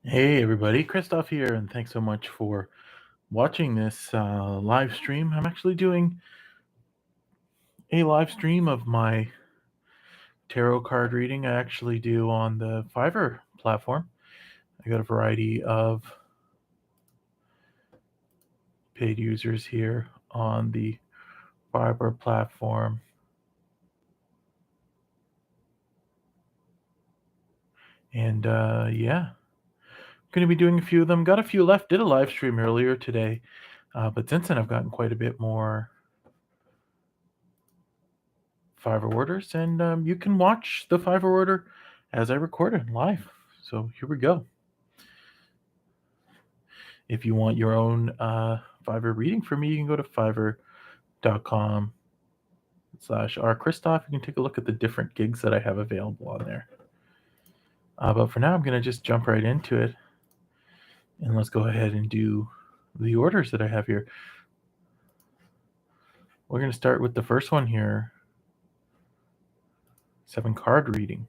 Hey everybody, Christoph here, and thanks so much for watching this live stream. I'm actually doing a live stream of my tarot card reading. I actually do on the Fiverr platform. I got a variety of paid users here on the Fiverr platform. And yeah, I'm going to be doing a few of them. Got a few left. Did a live stream earlier today, but since then I've gotten quite a bit more Fiverr orders, and you can watch the Fiverr order as I record it live. So here we go. If you want your own Fiverr reading for me, you can go to fiverr.com/rchristoph. You can take a look at the different gigs that I have available on there. But for now, I'm going to just jump right into it. And let's go ahead and do the orders that I have here. We're going to start with the first one here, 7-card reading.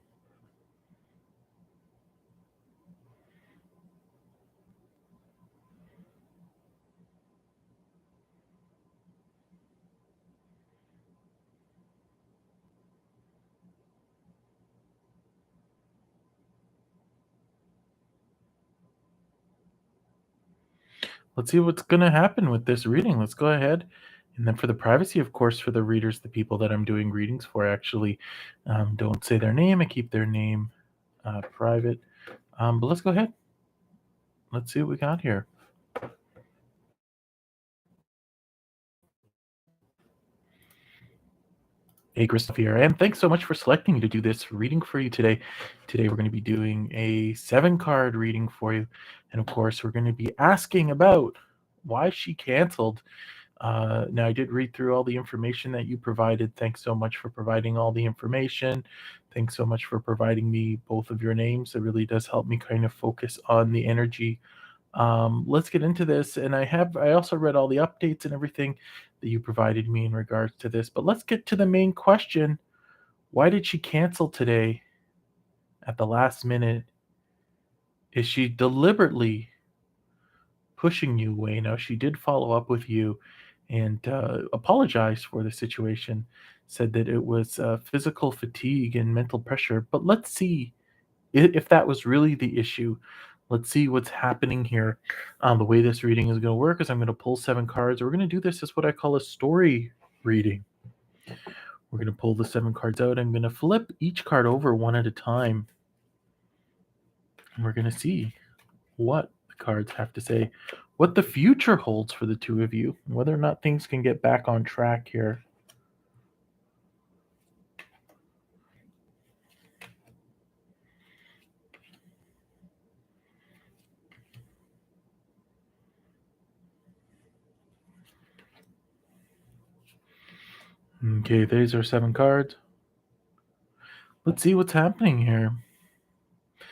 Let's see what's going to happen with this reading. Let's go ahead. And then for the privacy, of course, for the readers, the people that I'm doing readings for, I actually don't say their name. I keep their name private. But let's go ahead. Let's see what we got here. Hey, Christoph here, and thanks so much for selecting me to do this reading for you today. Today, we're going to be doing a 7-card reading for you. And of course, we're going to be asking about why she canceled. Now, I did read through all the information that you provided. Thanks so much for providing all the information. Thanks so much for providing me both of your names. It really does help me kind of focus on the energy. Let's get into this. And I also read all the updates and everything that you provided me in regards to this. But let's get to the main question. Why did she cancel today at the last minute? Is she deliberately pushing you away? Now, she did follow up with you and apologized for the situation, said that it was physical fatigue and mental pressure. But let's see if that was really the issue. Let's see what's happening here. The way this reading is going to work is I'm going to pull 7 cards. We're going to do this as what I call a story reading. We're going to pull the 7 cards out. I'm going to flip each card over one at a time. And we're going to see what the cards have to say, what the future holds for the two of you, whether or not things can get back on track here. Okay, these are 7 cards. Let's see what's happening here.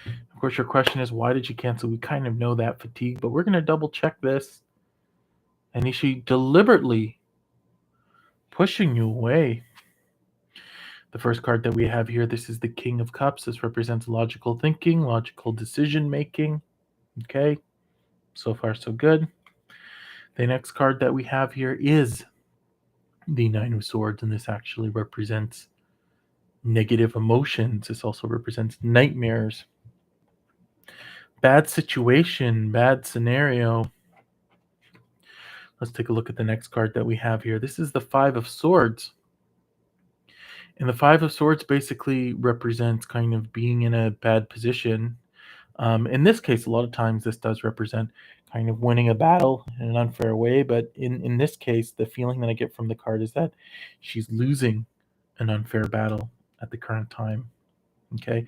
Of course, your question is, why did you cancel? We kind of know that fatigue, but we're going to double check this. And is she deliberately pushing you away? The first card that we have here, this is the King of Cups. This represents logical thinking, logical decision making. Okay, so far so good. The next card that we have here is the Nine of Swords, and this actually represents negative emotions. This also represents nightmares, bad situation, bad scenario. Let's take a look at the next card that we have here. This is the Five of Swords. And the Five of Swords basically represents kind of being in a bad position. In this case, a lot of times this does represent kind of winning a battle in an unfair way. But in this case, the feeling that I get from the card is that she's losing an unfair battle at the current time. Okay,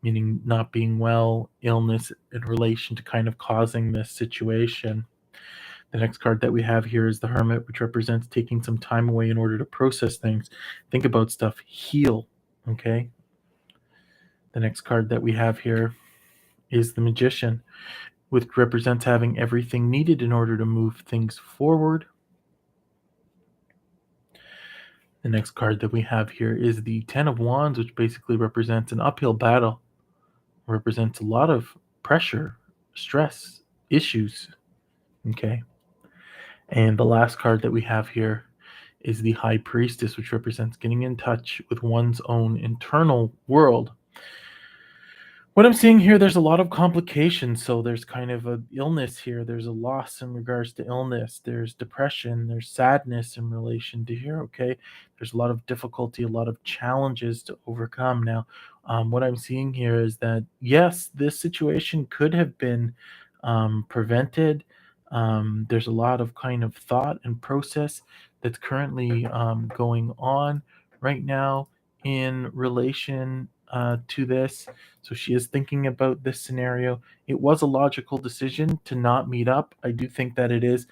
meaning not being well, illness in relation to kind of causing this situation. The next card that we have here is the Hermit, which represents taking some time away in order to process things, think about stuff, heal. Okay. The next card that we have here is the Magician, which represents having everything needed in order to move things forward. The next card that we have here is the Ten of Wands, which basically represents an uphill battle, represents a lot of pressure stress issues. Okay. And the last card that we have here is the High Priestess, which represents getting in touch with one's own internal world. What I'm seeing here, there's a lot of complications. So there's kind of a illness here. There's a loss in regards to illness. There's depression. There's sadness in relation to here. Okay, there's a lot of difficulty, a lot of challenges to overcome. Now, what I'm seeing here is that yes, this situation could have been prevented. There's a lot of kind of thought and process that's currently going on right now in relation to this. So she is thinking about this scenario. It was a logical decision to not meet up. I do think that it is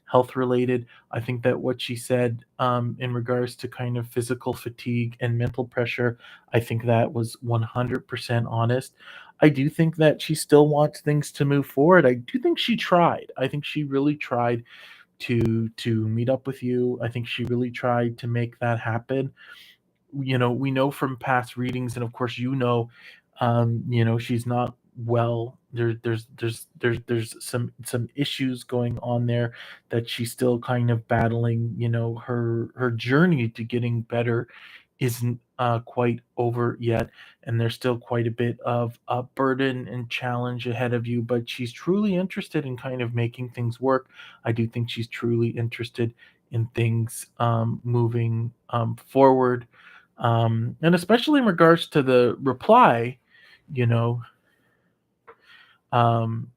health related. I think that what she said in regards to kind of physical fatigue and mental pressure, I think that was 100% honest. I do think that she still wants things to move forward. I do think she tried. I think she really tried to meet up with you. I think she really tried to make that happen. We know from past readings, and of course, she's not well. There's some issues going on there that she's still kind of battling. Her journey to getting better isn't quite over yet, and there's still quite a bit of burden and challenge ahead of you. But she's truly interested in kind of making things work. I do think she's truly interested in things moving forward, and especially in regards to the reply. you know um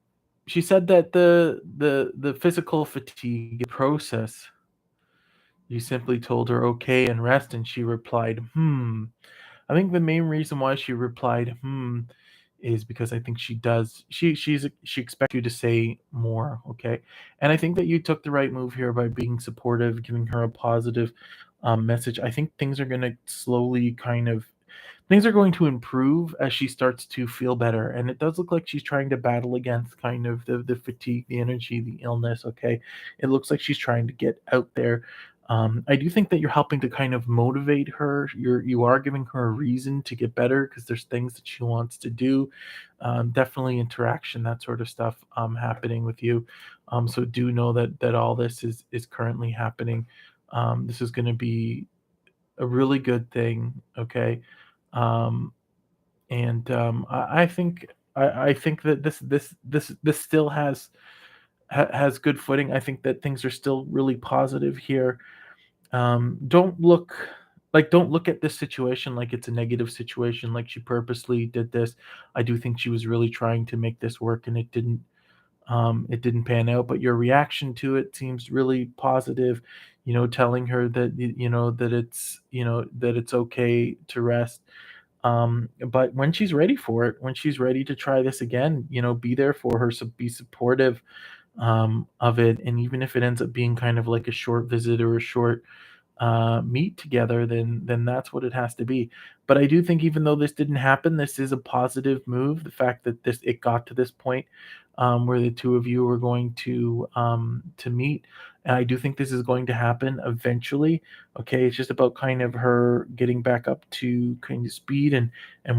she said that the physical fatigue process, you simply told her okay and rest, and she replied I think the main reason why she replied is because I think she expects you to say more. Okay, and I think that you took the right move here by being supportive, giving her a positive message. I think things are going to improve as she starts to feel better. And it does look like she's trying to battle against kind of the fatigue, the energy, the illness. Okay. It looks like she's trying to get out there. I do think that you're helping to kind of motivate her. You are giving her a reason to get better because there's things that she wants to do. Definitely interaction, that sort of stuff happening with you. So do know that all this is currently happening. This is going to be a really good thing. Okay. Um, and I think that this still has good footing. I think that things are still really positive here. Don't look at this situation like it's a negative situation, like she purposely did this. I do think she was really trying to make this work, and it didn't pan out. But your reaction to it seems really positive. Telling her that that it's okay to rest. But when she's ready for it, when she's ready to try this again, be there for her. So be supportive of it. And even if it ends up being kind of like a short visit or a short meet together, then that's what it has to be. But I do think even though this didn't happen, this is a positive move. The fact that this it got to this point where the two of you are going to meet. And I do think this is going to happen eventually. Okay, it's just about kind of her getting back up to kind of speed and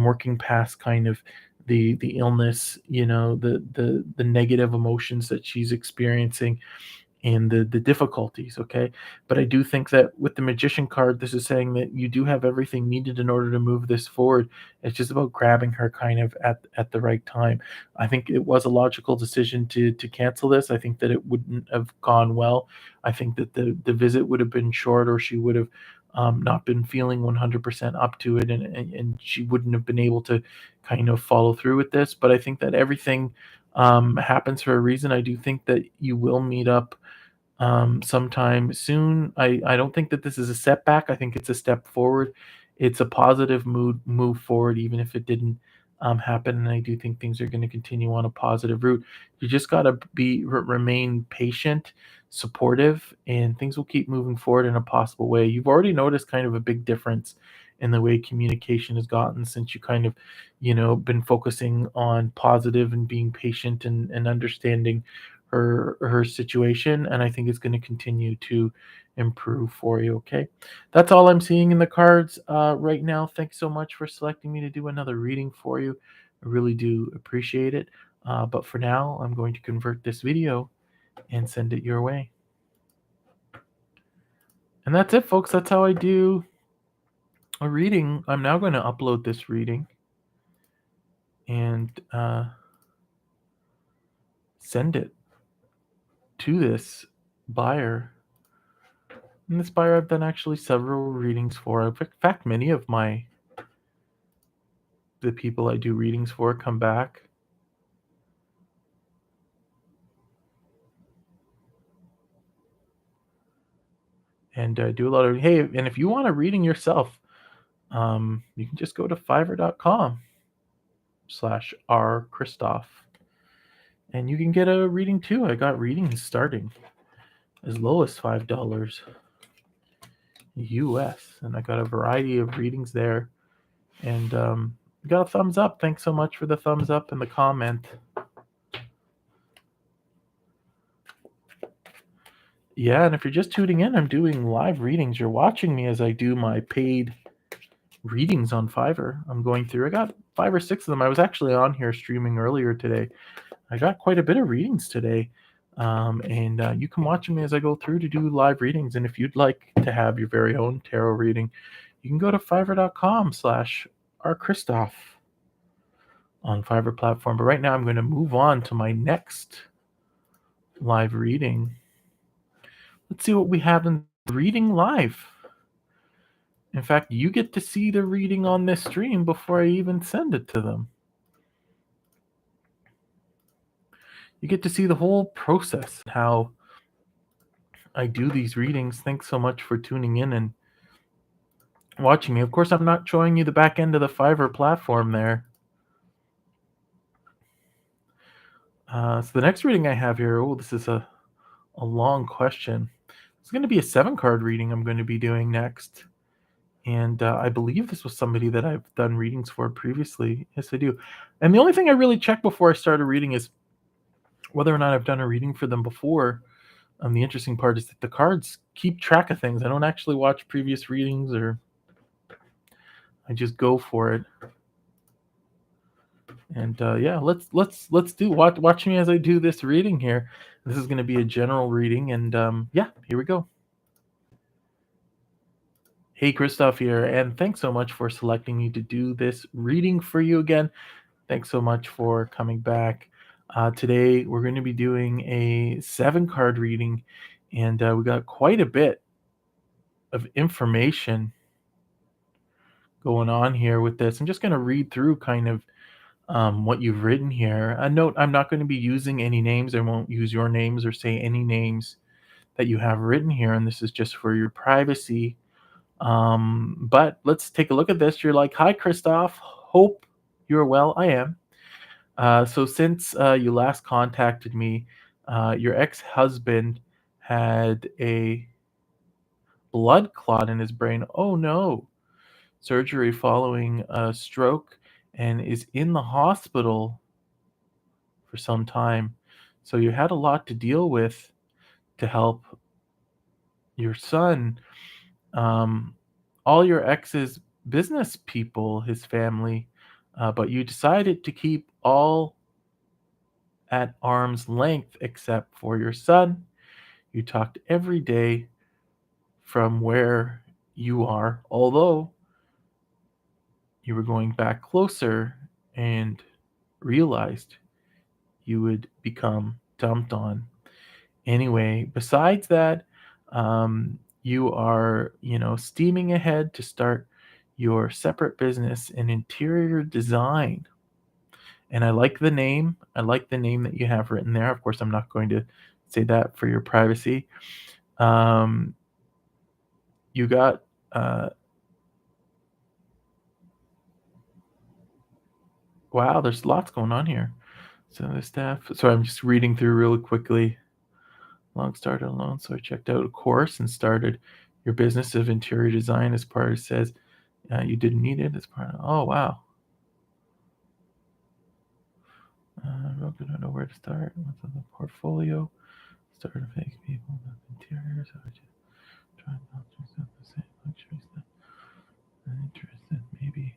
working past kind of the illness, the negative emotions that she's experiencing and the difficulties. Okay, but I do think that with the magician card, this is saying that you do have everything needed in order to move this forward. It's just about grabbing her kind of at the right time. I think it was a logical decision to cancel this. I think that it wouldn't have gone well. I think that the visit would have been short, or she would have not been feeling 100% up to it, and she wouldn't have been able to kind of follow through with this. But I think that everything happens for a reason. I do think that you will meet up sometime soon. I don't think that this is a setback. I think it's a step forward. It's a positive move forward, even if it didn't happen. And I do think things are going to continue on a positive route. You just got to remain patient, supportive, and things will keep moving forward in a possible way. You've already noticed kind of a big difference in the way communication has gotten since you kind of, been focusing on positive and being patient and understanding her situation, and I think it's going to continue to improve for you. Okay, that's all I'm seeing in the cards right now. Thanks so much for selecting me to do another reading for you. I really do appreciate it. But for now, I'm going to convert this video and send it your way. And that's it, folks. That's how I do a reading. I'm now going to upload this reading and send it to this buyer. And this buyer I've done actually several readings for. In fact, many of the people I do readings for come back. And I do a lot of, hey, and if you want a reading yourself, you can just go to fiverr.com/r Christoph, and you can get a reading too. I got readings starting as low as $5 US, and I got a variety of readings there. And got a thumbs up. Thanks so much for the thumbs up and the comment. Yeah, and if you're just tuning in, I'm doing live readings. You're watching me as I do my paid readings on Fiverr. I'm going through, I got 5 or 6 of them. I was actually on here streaming earlier today. I got quite a bit of readings today. And you can watch me as I go through to do live readings. And if you'd like to have your very own tarot reading, you can go to fiverr.com/rchristoph on Fiverr platform. But right now I'm going to move on to my next live reading. Let's see what we have in reading live. In fact, you get to see the reading on this stream before I even send it to them. You get to see the whole process, how I do these readings. Thanks so much for tuning in and watching me. Of course, I'm not showing you the back end of the Fiverr platform there. So the next reading I have here, this is a long question. It's going to be a 7-card reading I'm going to be doing next. And I believe this was somebody that I've done readings for previously. Yes, I do. And the only thing I really check before I start a reading is whether or not I've done a reading for them before. The interesting part is that the cards keep track of things. I don't actually watch previous readings, or I just go for it. And yeah, let's do watch me as I do this reading here. This is going to be a general reading, and yeah, here we go. Hey, Christoph here, and thanks so much for selecting me to do this reading for you again. Thanks so much for coming back. Today we're going to be doing a 7-card reading, and we got quite a bit of information going on here with this. I'm just going to read through kind of what you've written here. A note, I'm not going to be using any names. I won't use your names or say any names that you have written here, and this is just for your privacy. But let's take a look at this. You're like, hi, Christoph. Hope you're well. I am. So since you last contacted me, your ex-husband had a blood clot in his brain. Oh no. Surgery following a stroke, and is in the hospital for some time. So you had a lot to deal with to help your son. Um, all your ex's business people, his family, but you decided to keep all at arm's length except for your son. You talked every day from where you are, although you were going back closer and realized you would become dumped on. Anyway, besides that, you are, steaming ahead to start your separate business in interior design. And I like the name. I like the name that you have written there. Of course, I'm not going to say that for your privacy. You got wow, there's lots going on here. So the staff. So I'm just reading through really quickly. Long started alone, so I checked out a course and started your business of interior design as part of it says you didn't need it as part of. Oh wow. I don't know where to start. What's on the portfolio? Started fake people with interiors. I just try not to accept the same luxuries that I'm interested maybe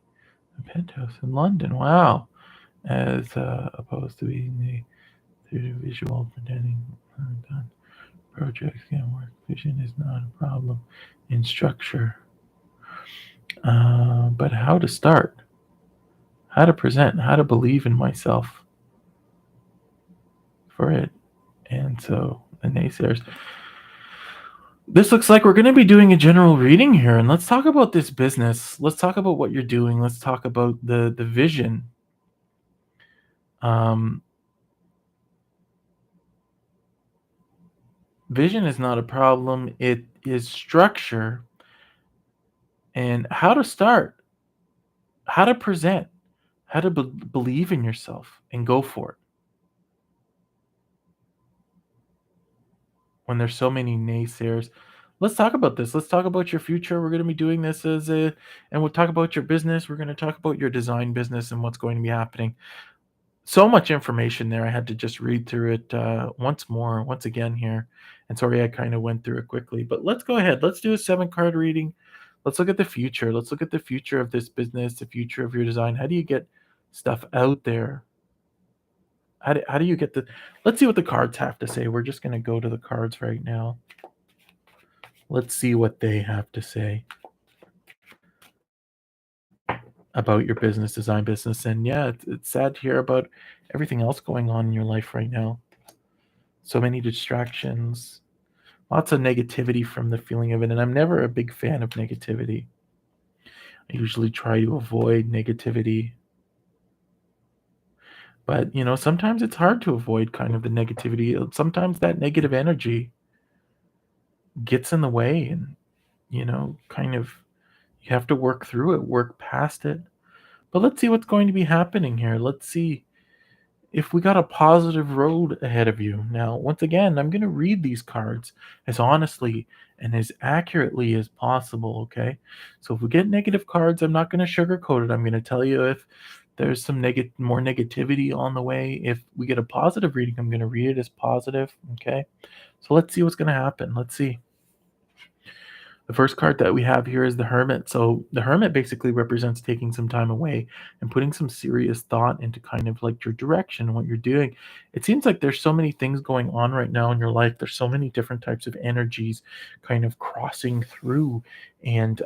a penthouse in London. Wow. as opposed to being the through visual pretending done. Projects can work. Vision is not a problem in structure. But how to start, how to present, how to believe in myself for it. And so the naysayers. This looks like we're going to be doing a general reading here, and let's talk about this business. Let's talk about what you're doing. Let's talk about the vision. Um, Vision is not a problem. It is structure and how to start, how to present, how to believe in yourself and go for it when there's so many naysayers. Let's talk about this. Let's talk about your future. We're going to be doing this and we'll talk about your business. We're going to talk about your design business and what's going to be happening. So much information there. I had to just read through it once again here. And sorry, I kind of went through it quickly, but let's go ahead. Let's do a 7 card reading. Let's look at the future. Let's look at the future of this business, the future of your design. How do you get stuff out there? How do you get let's see what the cards have to say. We're just going to go to the cards right now. Let's see what they have to say about your business, design business. And yeah, it's sad to hear about everything else going on in your life right now. So many distractions, lots of negativity from the feeling of it. And I'm never a big fan of negativity. I usually try to avoid negativity. But, sometimes it's hard to avoid kind of the negativity. Sometimes that negative energy gets in the way and, kind of you have to work through it, work past it. But let's see what's going to be happening here. Let's see if we got a positive road ahead of you. Now, once again, I'm going to read these cards as honestly and as accurately as possible, okay? So if we get negative cards, I'm not going to sugarcoat it. I'm going to tell you if there's some more negativity on the way. If we get a positive reading, I'm going to read it as positive, okay? So let's see what's going to happen. Let's see. The first card that we have here is the Hermit. So the Hermit basically represents taking some time away and putting some serious thought into kind of like your direction, what you're doing. It seems like there's so many things going on right now in your life. There's so many different types of energies kind of crossing through and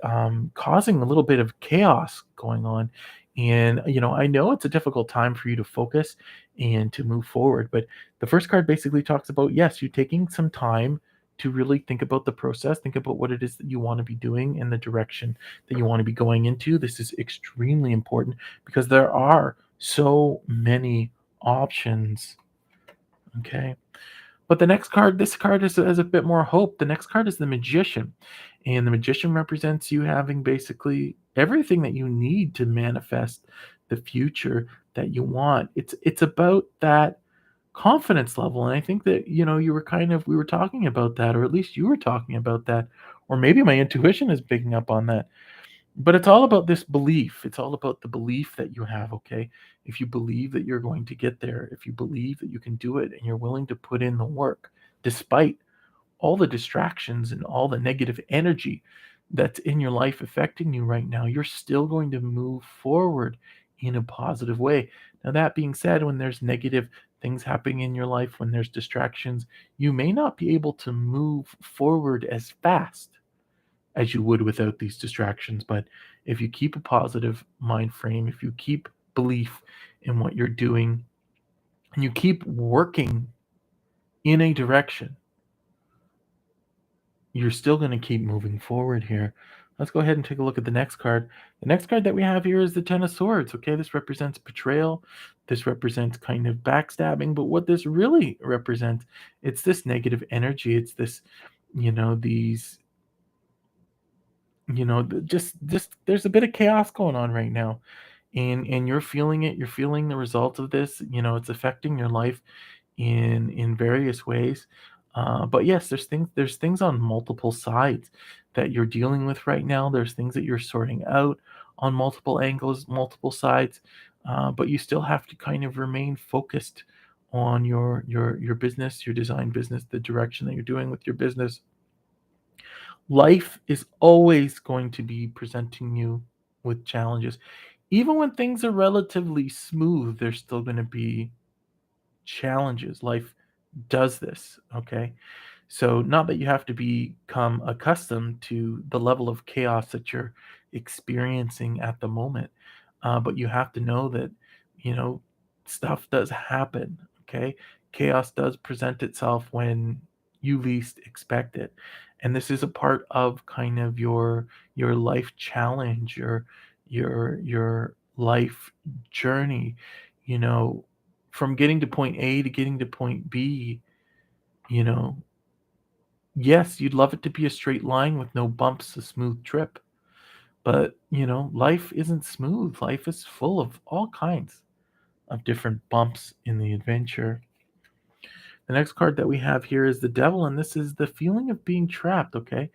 causing a little bit of chaos going on. And, I know it's a difficult time for you to focus and to move forward, but the first card basically talks about, yes, you taking some time to really think about the process, think about what it is that you want to be doing and the direction that you want to be going into. This is extremely important because there are so many options. Okay. But the next card, this card is a bit more hope. The next card is the Magician. And the Magician represents you having basically everything that you need to manifest the future that you want. It's about that confidence level. And I think that, we were talking about that, or at least you were talking about that, or maybe my intuition is picking up on that. But it's all about this belief. It's all about the belief that you have, okay? If you believe that you're going to get there, if you believe that you can do it and you're willing to put in the work, despite all the distractions and all the negative energy that's in your life affecting you right now, you're still going to move forward in a positive way. Now, that being said, when there's negative things happening in your life, when there's distractions, you may not be able to move forward as fast as you would without these distractions. But if you keep a positive mind frame, if you keep belief in what you're doing, and you keep working in a direction, you're still going to keep moving forward here. Let's go ahead and take a look at the next card. The next card that we have here is the Ten of Swords. Okay, this represents betrayal. This represents kind of backstabbing. But what this really represents, it's this negative energy. It's this, these, just there's a bit of chaos going on right now, and you're feeling it. You're feeling the results of this. It's affecting your life in various ways. But yes, there's things on multiple sides that you're dealing with right now. There's things that you're sorting out on multiple angles, multiple sides. But you still have to kind of remain focused on your business, your design business, the direction that you're doing with your business. Life is always going to be presenting you with challenges. even when things are relatively smooth, there's still going to be challenges. Life does this, okay? So, not that you have to become accustomed to the level of chaos that you're experiencing at the moment, but you have to know that, you know, stuff does happen, okay? Chaos does present itself when you least expect it. And this is a part of kind of your life challenge, your life journey, you know, from getting to point A to getting to point B, you know, yes, you'd love it to be a straight line with no bumps, a smooth trip. But, life isn't smooth. Life is full of all kinds of different bumps in the adventure. The next card that we have here is the devil, and this is the feeling of being trapped, okay?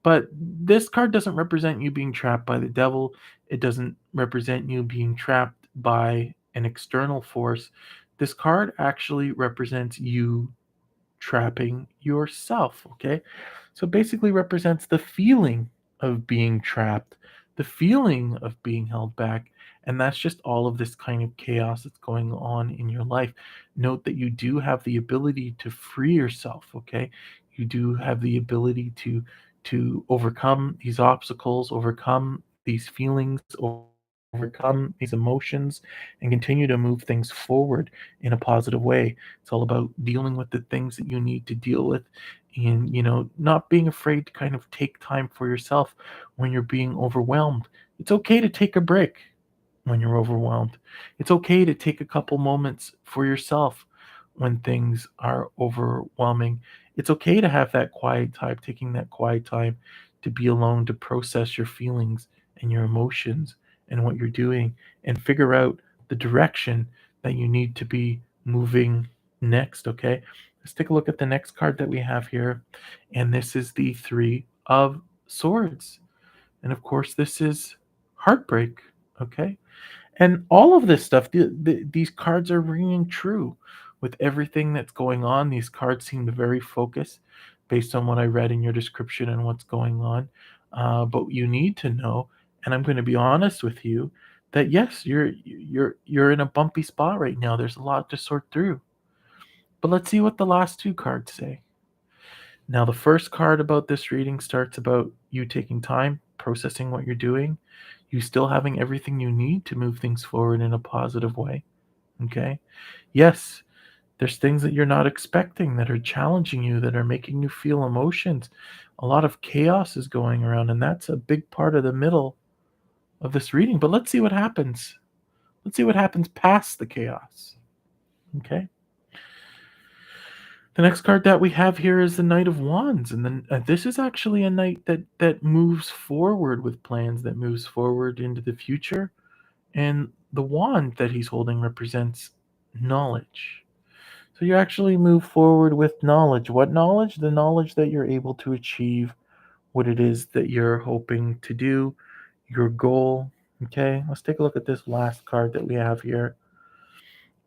But this card doesn't represent you being trapped by the devil. It doesn't represent you being trapped by an external force. This card actually represents you trapping yourself, okay? So basically represents the feeling of being trapped, the feeling of being held back, and that's just all of this kind of chaos that's going on in your life. Note that you do have the ability to free yourself, okay? You do have the ability to overcome these obstacles, overcome these feelings, overcome these emotions, and continue to move things forward in a positive way. It's all about dealing with the things that you need to deal with, and not being afraid to kind of take time for yourself when you're being overwhelmed. It's okay to take a break when you're overwhelmed. It's okay to take a couple moments for yourself when things are overwhelming. It's okay to have that quiet time, taking that quiet time to be alone, to process your feelings and your emotions and what you're doing, and figure out the direction that you need to be moving next. Okay, let's take a look at the next card that we have here. And this is the Three of Swords. And of course, this is heartbreak. Okay, and all of this stuff, these cards are ringing true with everything that's going on. These cards seem to very focus based on what I read in your description and what's going on. But you need to know, and I'm going to be honest with you, that yes, you're in a bumpy spot right now. There's a lot to sort through. But let's see what the last two cards say. Now, the first card about this reading starts about you taking time, processing what you're doing, you still having everything you need to move things forward in a positive way. Okay. Yes, there's things that you're not expecting that are challenging you, that are making you feel emotions. A lot of chaos is going around, and that's a big part of the middle of this reading. But let's see what happens. Let's see what happens past the chaos. Okay. The next card that we have here is the Knight of Wands, and then this is actually a knight that moves forward with plans, that moves forward into the future, and the wand that he's holding represents knowledge. So you actually move forward with knowledge. What knowledge? The knowledge that you're able to achieve what it is that you're hoping to do, your goal. Okay, let's take a look at this last card that we have here,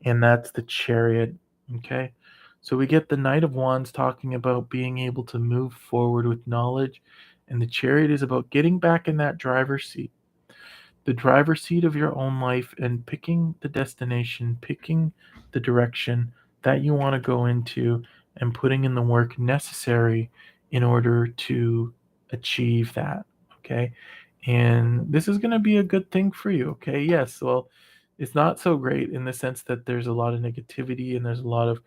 and that's the Chariot. Okay, so we get the Knight of Wands talking about being able to move forward with knowledge, and the Chariot is about getting back in that driver's seat, the driver's seat of your own life, and picking the destination, picking the direction that you want to go into, and putting in the work necessary in order to achieve that. Okay. And this is going to be a good thing for you. Okay. Yes. Well, it's not so great in the sense that there's a lot of negativity and there's a lot of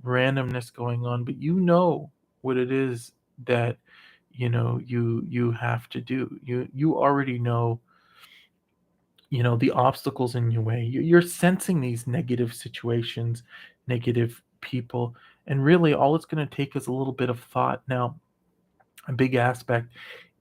randomness going on, but you know what it is that you have to do. You already know the obstacles in your way. You're sensing these negative situations, negative people, and really all it's going to take is a little bit of thought. Now, a big aspect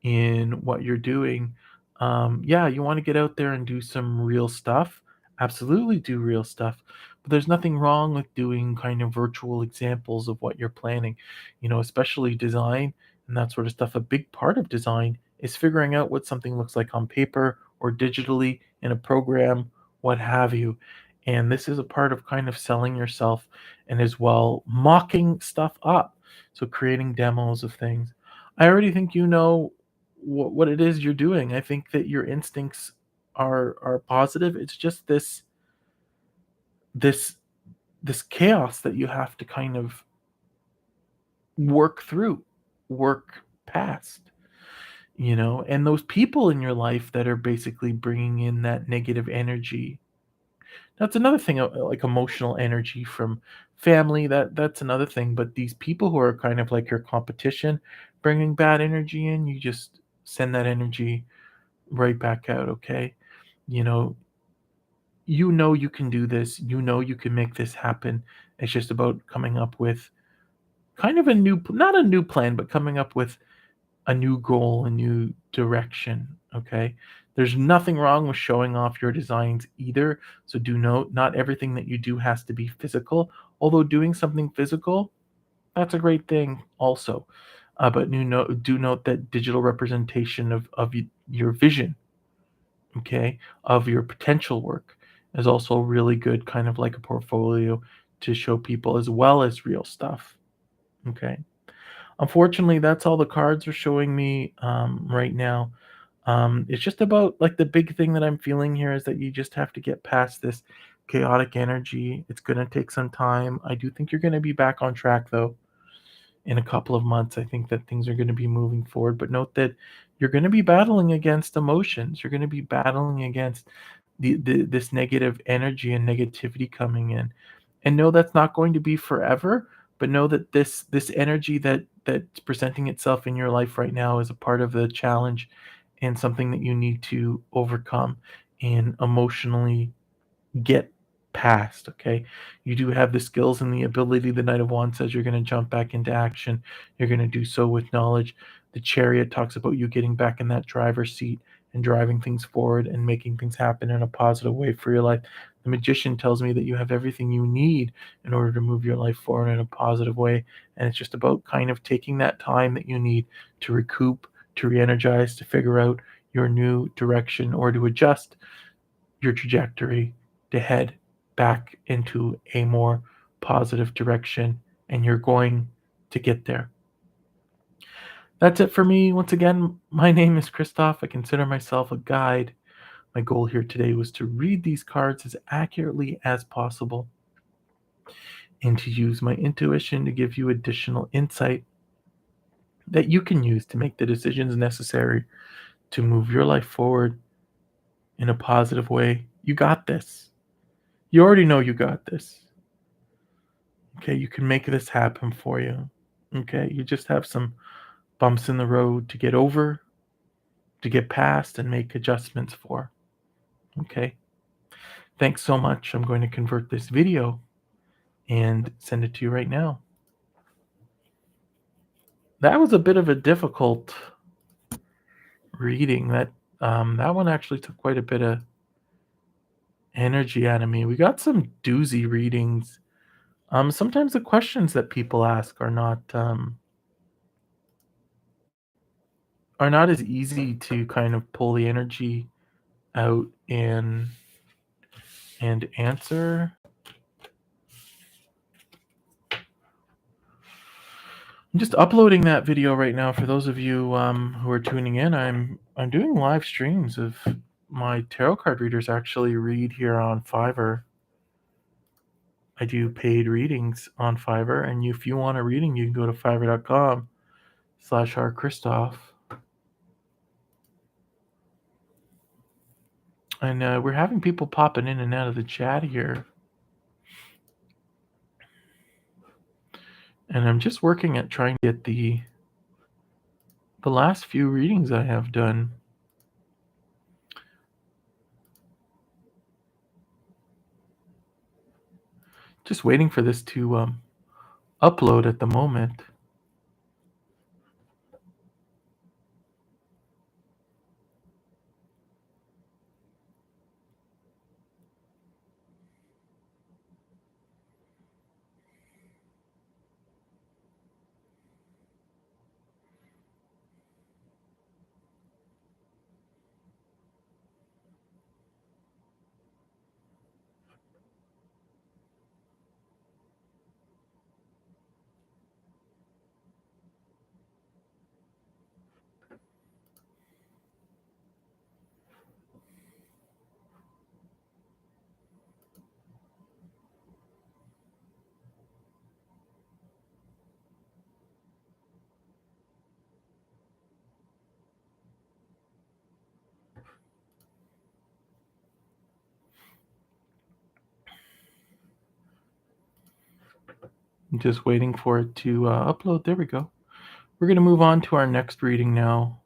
in what you're doing, yeah, you want to get out there and do some real stuff. Absolutely do real stuff. But there's nothing wrong with doing kind of virtual examples of what you're planning, especially design and that sort of stuff. A big part of design is figuring out what something looks like on paper or digitally in a program, what have you. And this is a part of kind of selling yourself, and as well mocking stuff up. So creating demos of things. I already think you know what it is you're doing. I think that your instincts are positive. It's just this this chaos that you have to kind of work through, work past, and those people in your life that are basically bringing in that negative energy. That's another thing, like emotional energy from family. That's another thing. But these people who are kind of like your competition, bringing bad energy in, you just send that energy right back out. Okay, you know, you can do this. You can make this happen. It's just about coming up with kind of not a new plan, but coming up with a new goal, a new direction. Okay. There's nothing wrong with showing off your designs either. So do note, not everything that you do has to be physical. Although doing something physical, that's a great thing also. But do note that digital representation of your vision, okay, of your potential work is also really good, kind of like a portfolio to show people as well as real stuff. Okay. Unfortunately, that's all the cards are showing me right now. It's just about like the big thing that I'm feeling here is that you just have to get past this chaotic energy. It's going to take some time. I do think you're going to be back on track though in a couple of months. I think that things are going to be moving forward, but note that you're going to be battling against emotions. You're going to be battling against this negative energy and negativity coming in. And know that's not going to be forever, but know that this energy that's presenting itself in your life right now is a part of the challenge and something that you need to overcome and emotionally get past. Okay, you do have the skills and the ability. The Knight of Wands says you're going to jump back into action. You're going to do so with knowledge. The Chariot talks about you getting back in that driver's seat and driving things forward and making things happen in a positive way for your life. The Magician tells me that you have everything you need in order to move your life forward in a positive way, and it's just about kind of taking that time that you need to recoup, to re-energize, to figure out your new direction, or to adjust your trajectory to head back into a more positive direction, and you're going to get there. That's it for me. Once again, my name is Christoph. I consider myself a guide. My goal here today was to read these cards as accurately as possible and to use my intuition to give you additional insight that you can use to make the decisions necessary to move your life forward in a positive way. You got this. You already know you got this. Okay, you can make this happen for you. Okay, you just have some bumps in the road to get over, to get past, and make adjustments for. Okay, thanks so much. I'm going to convert this video and send it to you right now. That was a bit of a difficult reading. That one actually took quite a bit of energy out of me. We got some doozy readings. Sometimes the questions that people ask are not as easy to kind of pull the energy out and answer. I'm just uploading that video right now for those of you who are tuning in. I'm doing live streams of my tarot card readers actually read here on Fiverr. I do paid readings on Fiverr, and if you want a reading, you can go to fiverr.com/rchristoff. And we're having people popping in and out of the chat here. And I'm just working at trying to get the last few readings I have done. Just waiting for this to upload at the moment. I'm just waiting for it to upload. There we go. We're going to move on to our next reading now.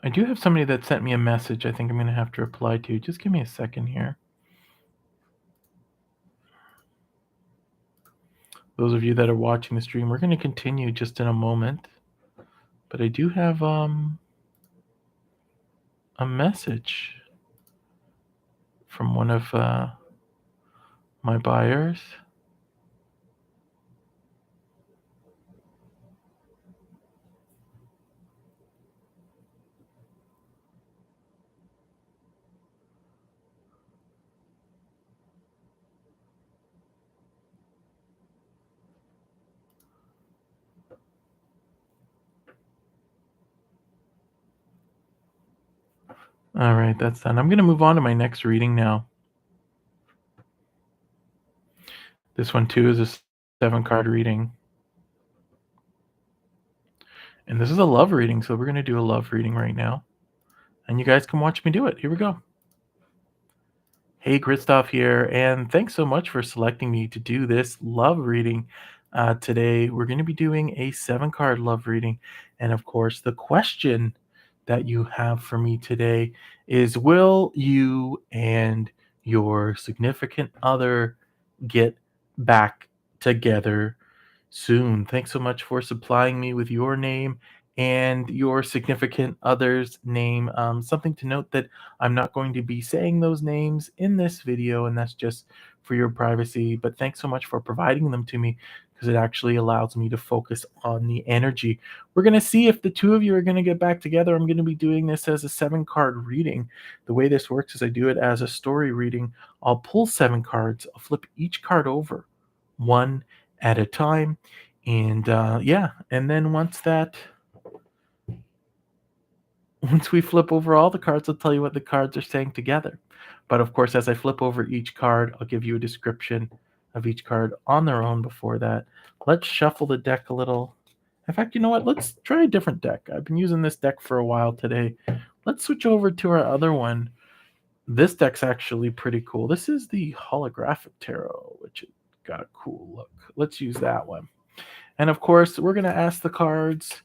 I do have somebody that sent me a message I think I'm going to have to reply to. Just give me a second here. Those of you that are watching the stream, we're going to continue just in a moment. But I do have a message from one of my buyers. All right, that's done. I'm going to move on to my next reading now. This one too is a 7-card reading. And this is a love reading, so we're going to do a love reading right now. And you guys can watch me do it. Here we go. Hey, Christoph here, and thanks so much for selecting me to do this love reading. Today, we're going to be doing a 7-card love reading. And of course, the question that you have for me today is, will you and your significant other get back together soon? Thanks so much for supplying me with your name and your significant other's name. Something to note that I'm not going to be saying those names in this video, and that's just for your privacy. But thanks so much for providing them to me, because it actually allows me to focus on the energy. We're going to see if the two of you are going to get back together. I'm going to be doing this as a 7-card reading. The way this works is I do it as a story reading. I'll pull 7 cards, I'll flip each card over one at a time. And yeah, and then once we flip over all the cards, I'll tell you what the cards are saying together. But of course, as I flip over each card, I'll give you a description of each card on their own before that. Let's shuffle the deck a little. In fact, you know what? Let's try a different deck. I've been using this deck for a while today. Let's switch over to our other one. This deck's actually pretty cool. This is the holographic tarot, which got a cool look. Let's use that one. And of course, we're going to ask the cards,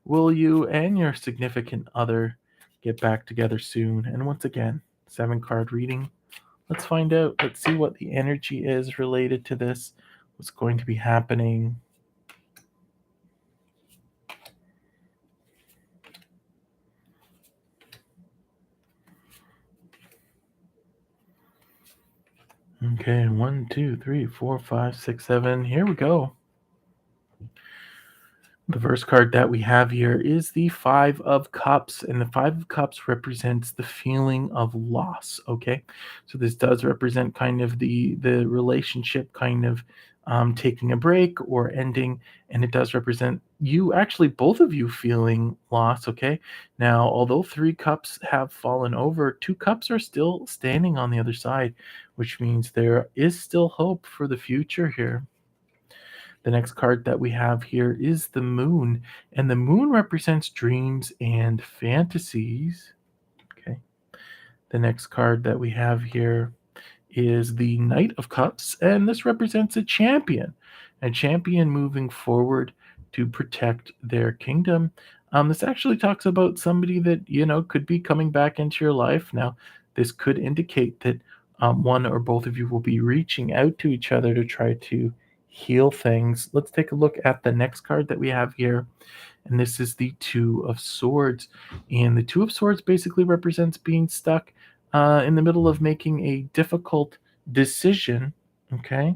will you and your significant other get back together soon? And once again, 7-card reading. Let's find out. Let's see what the energy is related to this, what's going to be happening. Okay, 1, 2, 3, 4, 5, 6, 7. Here we go. The first card that we have here is the 5 of Cups, and the 5 of Cups represents the feeling of loss, okay? So this does represent kind of the relationship kind of taking a break or ending, and it does represent you, actually both of you, feeling loss, okay? Now, although 3 cups have fallen over, 2 cups are still standing on the other side, which means there is still hope for the future here. The next card that we have here is the moon, and the moon represents dreams and fantasies. Okay. The next card that we have here is the Knight of Cups, and this represents a champion moving forward to protect their kingdom. This actually talks about somebody that, could be coming back into your life. Now, this could indicate that one or both of you will be reaching out to each other to try to heal things. Let's take a look at the next card that we have here, and this is the Two of Swords. And the Two of Swords basically represents being stuck in the middle of making a difficult decision. Okay,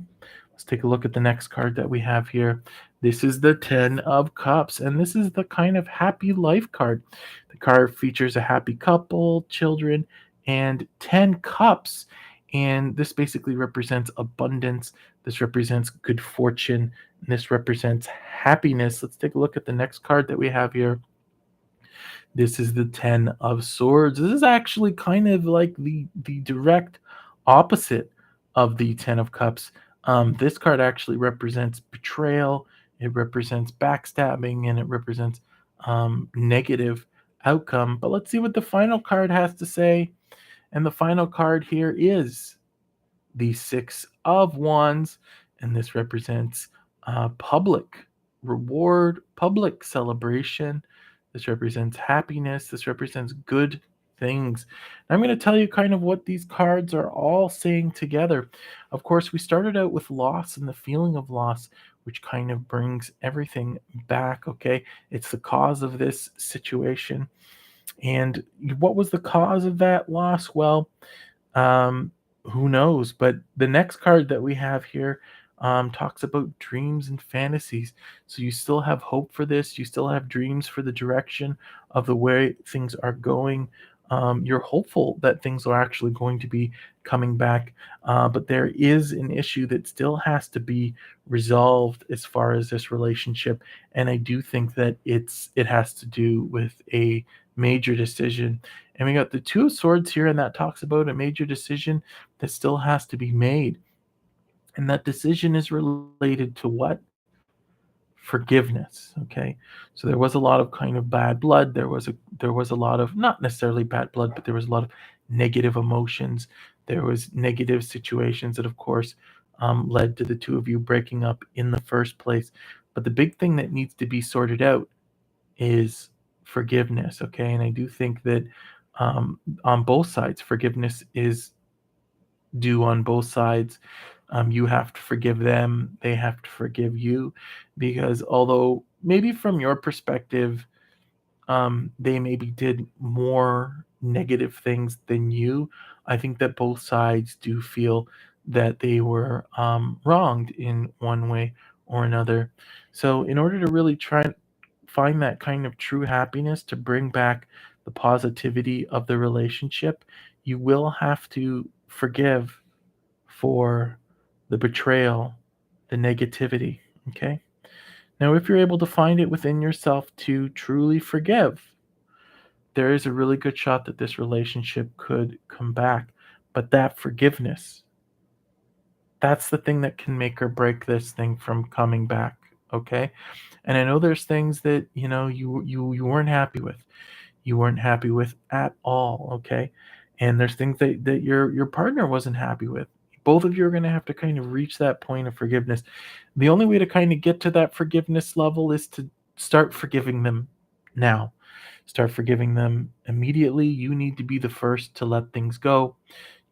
let's take a look at the next card that we have here. This is the Ten of Cups, and this is the kind of happy life card. The card features a happy couple, children, and 10 cups. And this basically represents abundance. This represents good fortune. And this represents happiness. Let's take a look at the next card that we have here. This is the 10 of Swords. This is actually kind of like the direct opposite of the 10 of Cups. This card actually represents betrayal. It represents backstabbing, and it represents negative outcome. But let's see what the final card has to say. And the final card here is the Six of Wands, and this represents public reward, public celebration. This represents happiness. This represents good things. And I'm going to tell you kind of what these cards are all saying together. Of course, we started out with loss and the feeling of loss, which kind of brings everything back. Okay. It's the cause of this situation. And what was the cause of that loss? Well, um, who knows? But the next card that we have here talks about dreams and fantasies. So you still have hope for this. You still have dreams for the direction of the way things are going. You're hopeful that things are actually going to be coming back, but there is an issue that still has to be resolved as far as this relationship, and I do think that it has to do with a major decision. And we got the Two of Swords here, and that talks about a major decision that still has to be made. And that decision is related to what? Forgiveness. Okay. So there was a lot of kind of bad blood. There was a lot of not necessarily bad blood, but there was a lot of negative emotions. There was negative situations that of course led to the two of you breaking up in the first place. But the big thing that needs to be sorted out is forgiveness, okay? And I do think that on both sides, forgiveness is due on both sides. You have to forgive them, they have to forgive you, because although maybe from your perspective, they maybe did more negative things than you, I think that both sides do feel that they were wronged in one way or another. So, in order to really try and find that kind of true happiness to bring back the positivity of the relationship, you will have to forgive for the betrayal, the negativity. Okay. Now, if you're able to find it within yourself to truly forgive, there is a really good shot that this relationship could come back. But that forgiveness, that's the thing that can make or break this thing from coming back. Okay. And I know there's things that, you weren't happy with. You weren't happy with at all. Okay. And there's things that your partner wasn't happy with. Both of you are going to have to kind of reach that point of forgiveness. The only way to kind of get to that forgiveness level is to start forgiving them now. Start forgiving them immediately. You need to be the first to let things go.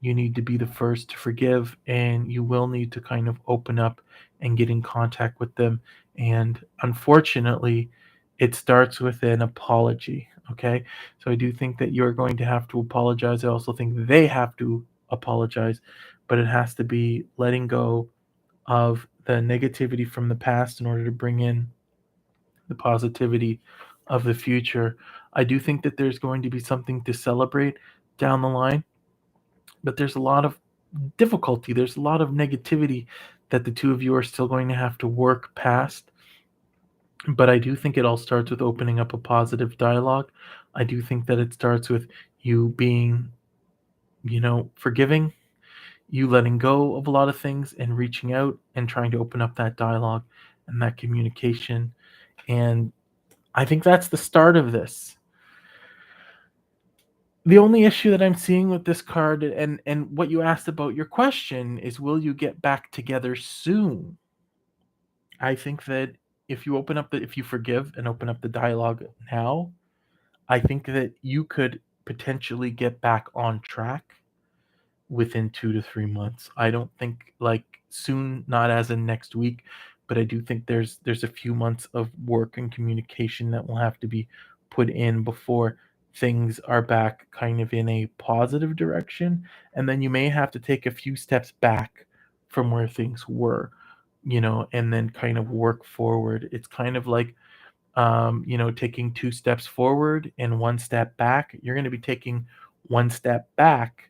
You need to be the first to forgive, and you will need to kind of open up and get in contact with them. And unfortunately, it starts with an apology. Okay. So I do think that you're going to have to apologize. I also think they have to apologize, but it has to be letting go of the negativity from the past in order to bring in the positivity of the future. I do think that there's going to be something to celebrate down the line, but there's a lot of difficulty. There's a lot of negativity that the two of you are still going to have to work past. But I do think it all starts with opening up a positive dialogue. I do think that it starts with you being, forgiving, you letting go of a lot of things and reaching out and trying to open up that dialogue and that communication. And I think that's the start of this. The only issue that I'm seeing with this card and what you asked about your question is, will you get back together soon? I think that if you forgive and open up the dialogue now, I think that you could potentially get back on track within 2 to 3 months. I don't think, like, soon, not as in next week, but I do think there's a few months of work and communication that will have to be put in before things are back kind of in a positive direction, and then you may have to take a few steps back from where things were, and then kind of work forward. It's kind of like, taking 2 steps forward and 1 step back. You're gonna be taking 1 step back,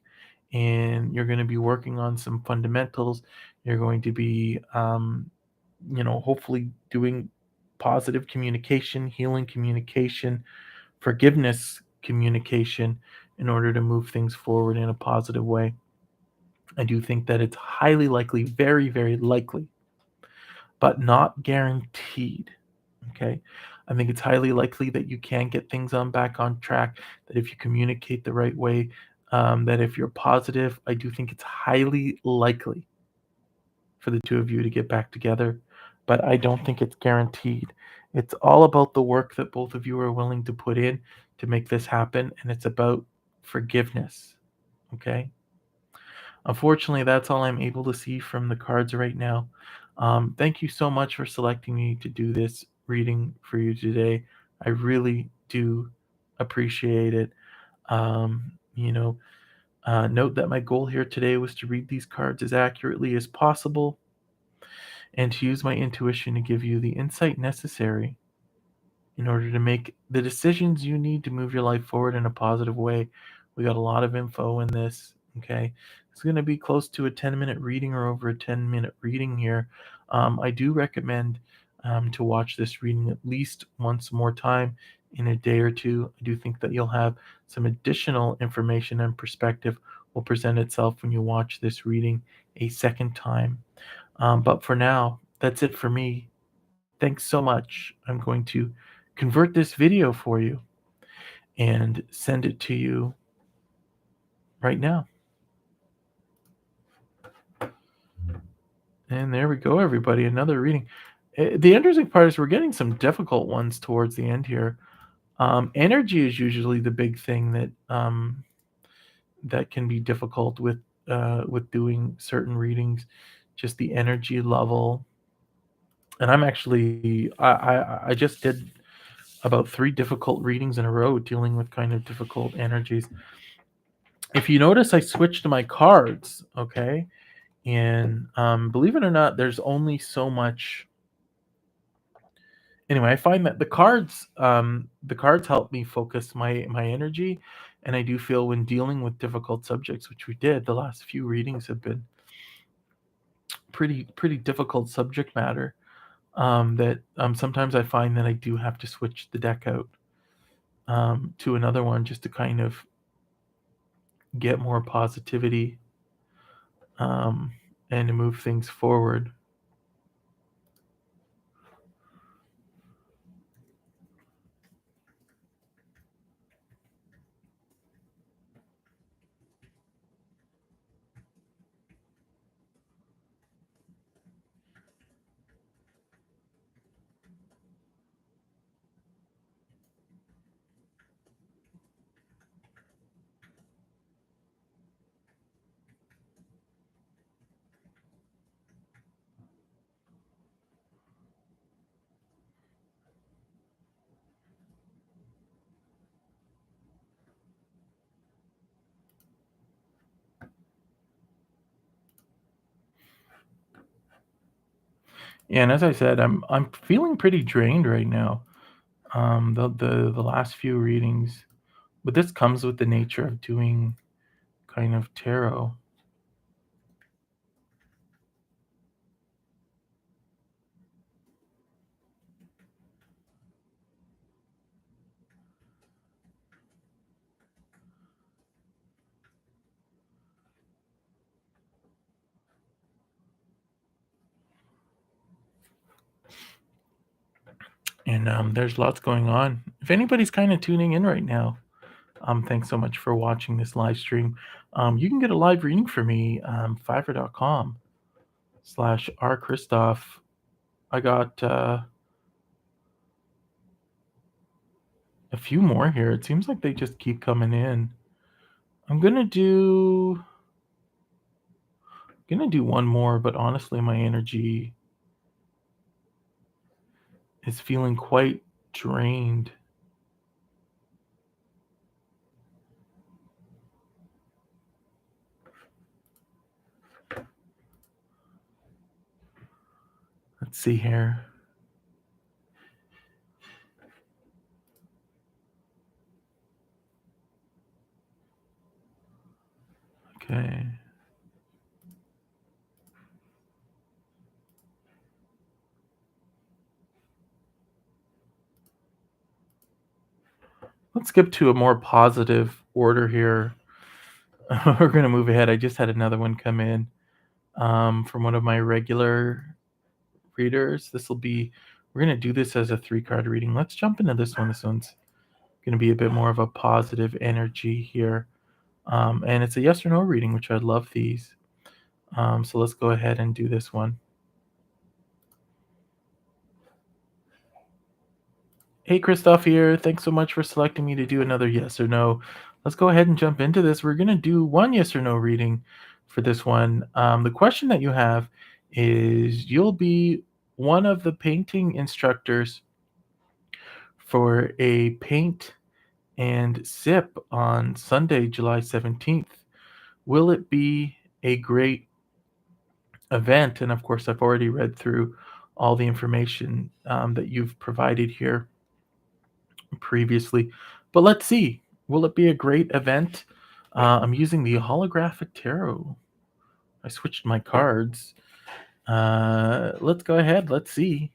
and you're gonna be working on some fundamentals. You're going to be, hopefully doing positive communication, healing communication, forgiveness communication in order to move things forward in a positive way. I do think that it's highly likely, very, very likely, but not guaranteed, Okay. I think it's highly likely that you can get things on back on track, that if you communicate the right way, that if you're positive, I do think it's highly likely for the two of you to get back together, but I don't think it's guaranteed. It's all about the work that both of you are willing to put in to make this happen, and it's about forgiveness. Okay. Unfortunately, that's all I'm able to see from the cards right now. Thank you so much for selecting me to do this reading for you today. I really do appreciate it. You know, note that my goal here today was to read these cards as accurately as possible and to use my intuition to give you the insight necessary in order to make the decisions you need to move your life forward in a positive way. We got a lot of info in this. Okay. It's going to be close to a 10-minute reading or over a 10-minute reading here. I do recommend to watch this reading at least once more time in a day or two. I do think that you'll have some additional information and perspective will present itself when you watch this reading a second time. But for now, that's it for me. Thanks so much. I'm going to convert this video for you and send it to you right now. And there we go, everybody. Another reading. The interesting part is we're getting some difficult ones towards the end here. Energy is usually the big thing that can be difficult with doing certain readings. Just the energy level. And I'm actually I just did about three difficult readings in a row dealing with kind of difficult energies. If you notice, I switched my cards, okay? And believe it or not, there's only so much. Anyway, I find that the cards help me focus my energy, and I do feel when dealing with difficult subjects, which we did, the last few readings have been pretty difficult subject matter. That sometimes I find that I do have to switch the deck out to another one just to kind of get more positivity um, and to move things forward. Yeah, and as I said, I'm feeling pretty drained right now. The last few readings, but this comes with the nature of doing kind of tarot. And there's lots going on. If anybody's kind of tuning in right now, thanks so much for watching this live stream. You can get a live reading for me, fiverr.com/r Christoph. I got a few more here. It seems like they just keep coming in. I'm gonna do one more, but honestly, my energy is feeling quite drained. Let's see here. Okay. Let's skip to a more positive order here. We're going to move ahead. I just had another one come in from one of my regular readers. This will be We're going to do this as a 3 card reading. Let's jump into this one. This one's going to be a bit more of a positive energy here. And it's a yes or no reading, which I love these. So let's go ahead and do this one. Hey, Christoph here. Thanks so much for selecting me to do another yes or no. Let's go ahead and jump into this. We're going to do one yes or no reading for this one. The question that you have is you'll be one of the painting instructors for a paint and sip on Sunday, July 17th. Will it be a great event? And of course, I've already read through all the information that you've provided here previously. But let's see. Will it be a great event? I'm using the holographic tarot. I switched my cards. Let's go ahead. Let's see.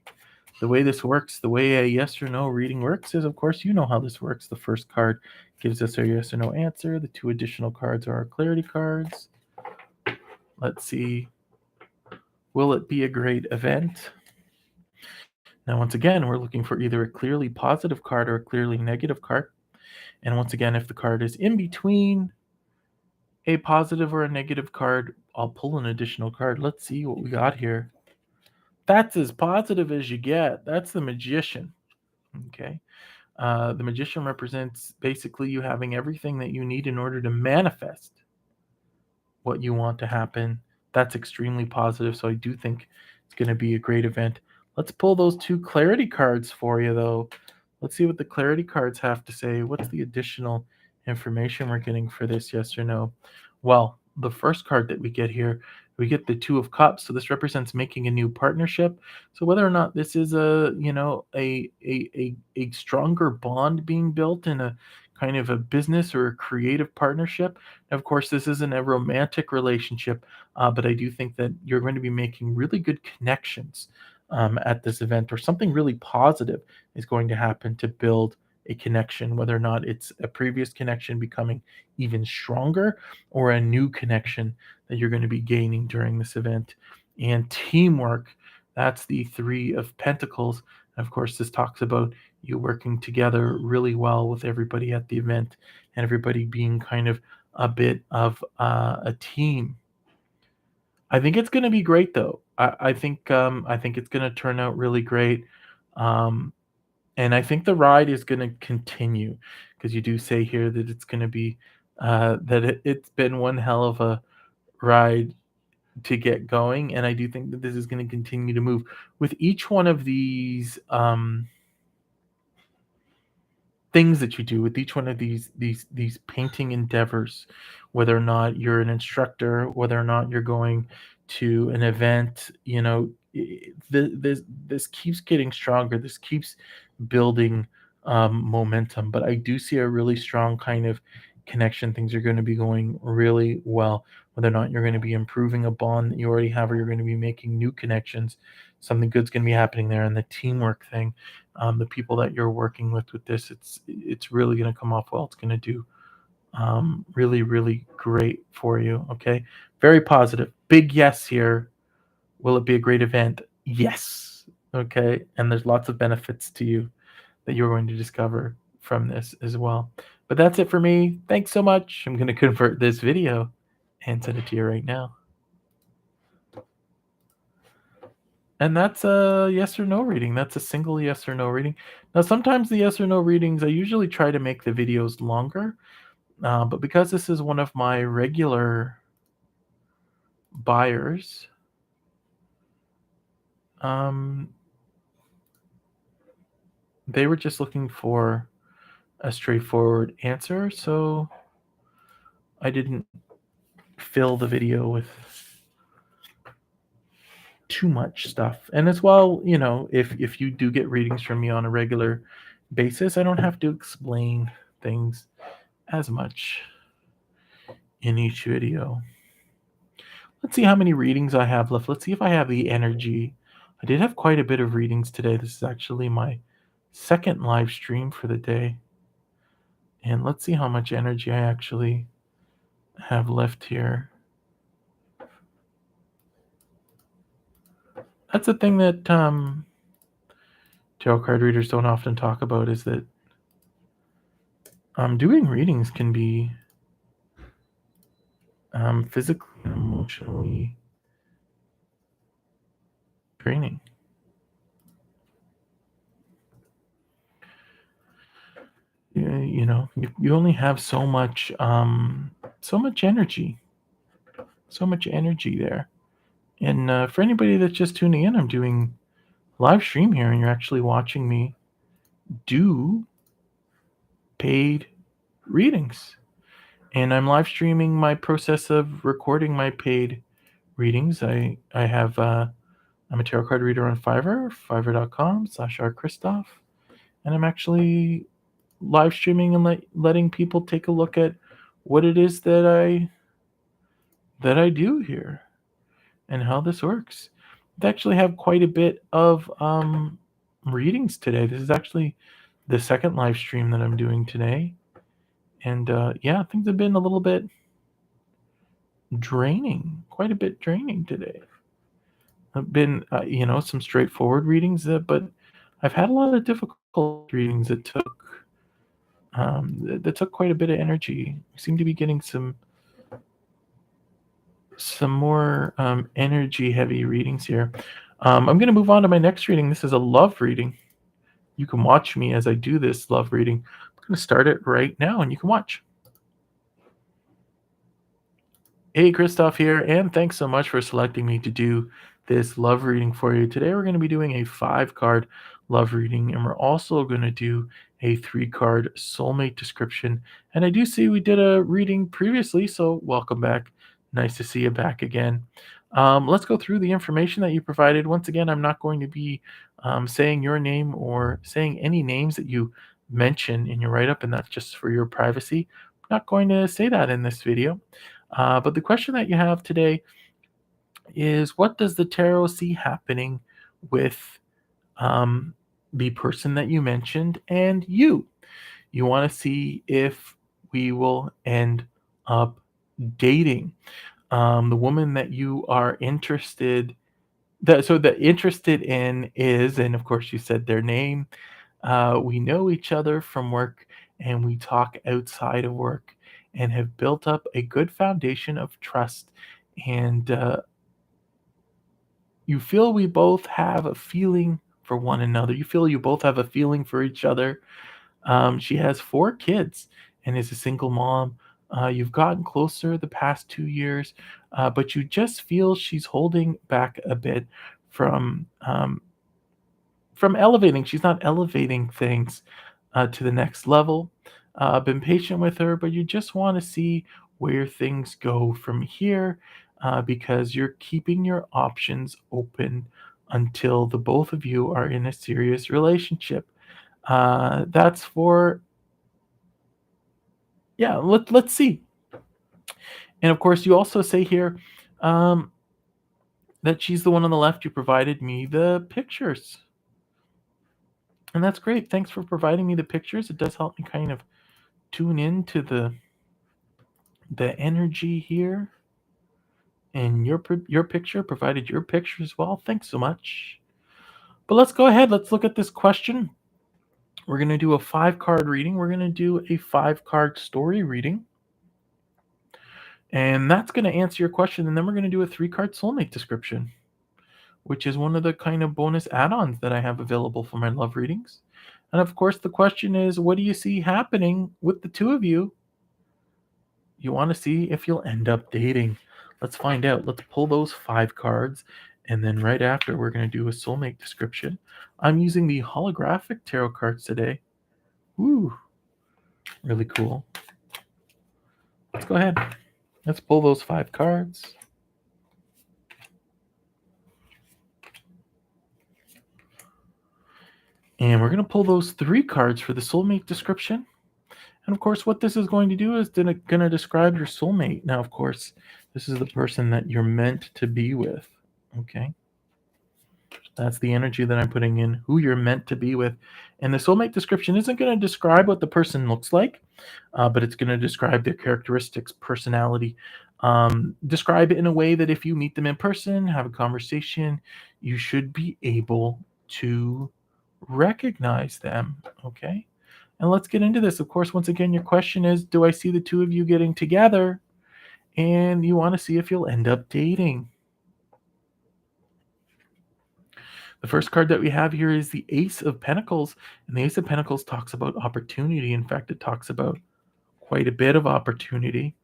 The way this works, the way a yes or no reading works is, of course, you know how this works. The first card gives us our yes or no answer. The 2 additional cards are our clarity cards. Let's see. Will it be a great event? Now, once again, we're looking for either a clearly positive card or a clearly negative card. And once again, if the card is in between a positive or a negative card, I'll pull an additional card. Let's see what we got here. That's as positive as you get. That's the Magician. Okay. The Magician represents basically you having everything that you need in order to manifest what you want to happen. That's extremely positive. So I do think it's going to be a great event. Let's pull those 2 clarity cards for you, though. Let's see what the clarity cards have to say. What's the additional information we're getting for this, yes or no? Well, the first card that we get here, we get the 2 of Cups. So this represents making a new partnership. So whether or not this is a stronger bond being built in a kind of a business or a creative partnership. Of course, this isn't a romantic relationship, but I do think that you're going to be making really good connections at this event, or something really positive is going to happen to build a connection, whether or not it's a previous connection becoming even stronger or a new connection that you're going to be gaining during this event. And teamwork, that's the 3 of Pentacles. And of course, this talks about you working together really well with everybody at the event and everybody being kind of a bit of a team. I think it's going to be great, though. I think it's going to turn out really great, um, and I think the ride is going to continue because you do say here that it's going to be that it's been one hell of a ride to get going, and I do think that this is going to continue to move with each one of these. Things that you do with each one of these painting endeavors, whether or not you're an instructor, whether or not you're going to an event, this keeps getting stronger. This keeps building momentum. But I do see a really strong kind of connection. Things are going to be going really well. Whether or not you're going to be improving a bond that you already have, or you're going to be making new connections, something good's going to be happening there. And the teamwork thing, the people that you're working with this, it's really going to come off well. It's going to do really, really great for you. Okay, very positive. Big yes here. Will it be a great event? Yes. Okay, and there's lots of benefits to you that you're going to discover from this as well. But that's it for me. Thanks so much. I'm going to convert this video and send it to you right now. And that's a yes or no reading. That's a single yes or no reading. Now, sometimes the yes or no readings, I usually try to make the videos longer, but because this is one of my regular buyers, um, they were just looking for a straightforward answer, so I didn't fill the video with too much stuff. And as well, if you do get readings from me on a regular basis, I don't have to explain things as much in each video. Let's see how many readings I have left. Let's see if I have the energy. I did have quite a bit of readings today. This is actually my second live stream for the day. And let's see how much energy I actually have left here. That's the thing that tarot card readers don't often talk about is that doing readings can be physically and emotionally draining. You only have so much energy, there. And for anybody that's just tuning in, I'm doing live stream here, and you're actually watching me do paid readings. And I'm live streaming my process of recording my paid readings. I have I'm a tarot card reader on fiverr.com/Christoph, and I'm actually live streaming and letting people take a look at what it is that I do here and how this works. I actually have quite a bit of readings today. This is actually the second live stream that I'm doing today, and yeah, things have been a little bit draining, quite a bit draining today. Have been some straightforward readings, but I've had a lot of difficult readings that took quite a bit of energy. We seem to be getting some more energy heavy readings here. I'm going to move on to my next reading. This is a love reading. You can watch me as I do this love reading. I'm going to start it right now, and you can watch. Hey, Christoph here, and thanks so much for selecting me to do this love reading for you. Today, we're going to be doing a 5-card love reading, and we're also going to do a 3-card soulmate description. And I do see we did a reading previously, so welcome back. Nice to see you back again. Let's go through the information that you provided. Once again, I'm not going to be saying your name or saying any names that you mention in your write-up, and that's just for your privacy. I'm not going to say that in this video. But the question that you have today is, what does the tarot see happening with the person that you mentioned and you? You want to see if we will end up dating. The woman that you are interested in is, and of course you said their name. We know each other from work, and we talk outside of work and have built up a good foundation of trust. And you feel we both have a feeling for one another. You feel you both have a feeling for each other. She has 4 kids and is a single mom. You've gotten closer the past 2 years, but you just feel she's holding back a bit from um, from elevating. She's not elevating things to the next level. Been patient with her, but you just want to see where things go from here, because you're keeping your options open until the both of you are in a serious relationship. That's for, yeah, let's see. And of course, you also say here um, that she's the one on the left. You provided me the pictures. And that's great. Thanks for providing me the pictures. It does help me kind of tune into the energy here. And your picture provided your picture as well. Thanks so much. But let's go ahead. Let's look at this question. We're going to do a 5-card reading. We're going to do a 5-card story reading. And that's going to answer your question. And then we're going to do a 3-card soulmate description, which is one of the kind of bonus add-ons that I have available for my love readings. And of course, the question is, what do you see happening with the two of you? You want to see if you'll end up dating. Let's find out. Let's pull those 5 cards. And then right after, we're going to do a soulmate description. I'm using the holographic tarot cards today. Woo, really cool. Let's go ahead. Let's pull those 5 cards. And we're going to pull those 3 cards for the soulmate description. And of course, what this is going to do is going to describe your soulmate. Now, of course, this is the person that you're meant to be with. Okay. That's the energy that I'm putting in, who you're meant to be with. And the soulmate description isn't going to describe what the person looks like, but it's going to describe their characteristics, personality. Describe it in a way that if you meet them in person, have a conversation, you should be able to recognize them. Okay. And let's get into this. Of course, once again, your question is, do I see the two of you getting together? And you want to see if you'll end up dating. The first card that we have here is the Ace of Pentacles. And the Ace of Pentacles talks about opportunity. In fact, it talks about quite a bit of opportunity.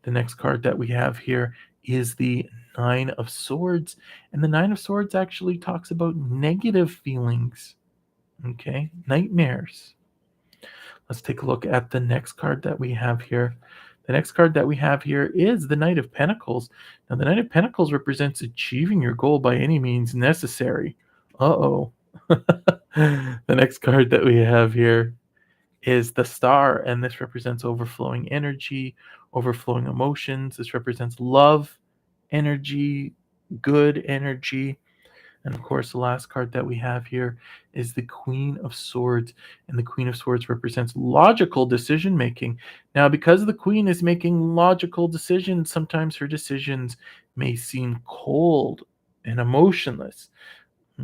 The next card that we have here is the Nine of Swords. And the Nine of Swords actually talks about negative feelings. Okay, nightmares. Let's take a look at the next card that we have here. The next card that we have here is the Knight of Pentacles. Now, the Knight of Pentacles represents achieving your goal by any means necessary. Uh-oh. The next card that we have here is the Star, and this represents overflowing energy, overflowing emotions. This represents love, energy, good energy. And of course, the last card that we have here is the Queen of Swords. And the Queen of Swords represents logical decision making. Now, because the Queen is making logical decisions, sometimes her decisions may seem cold and emotionless.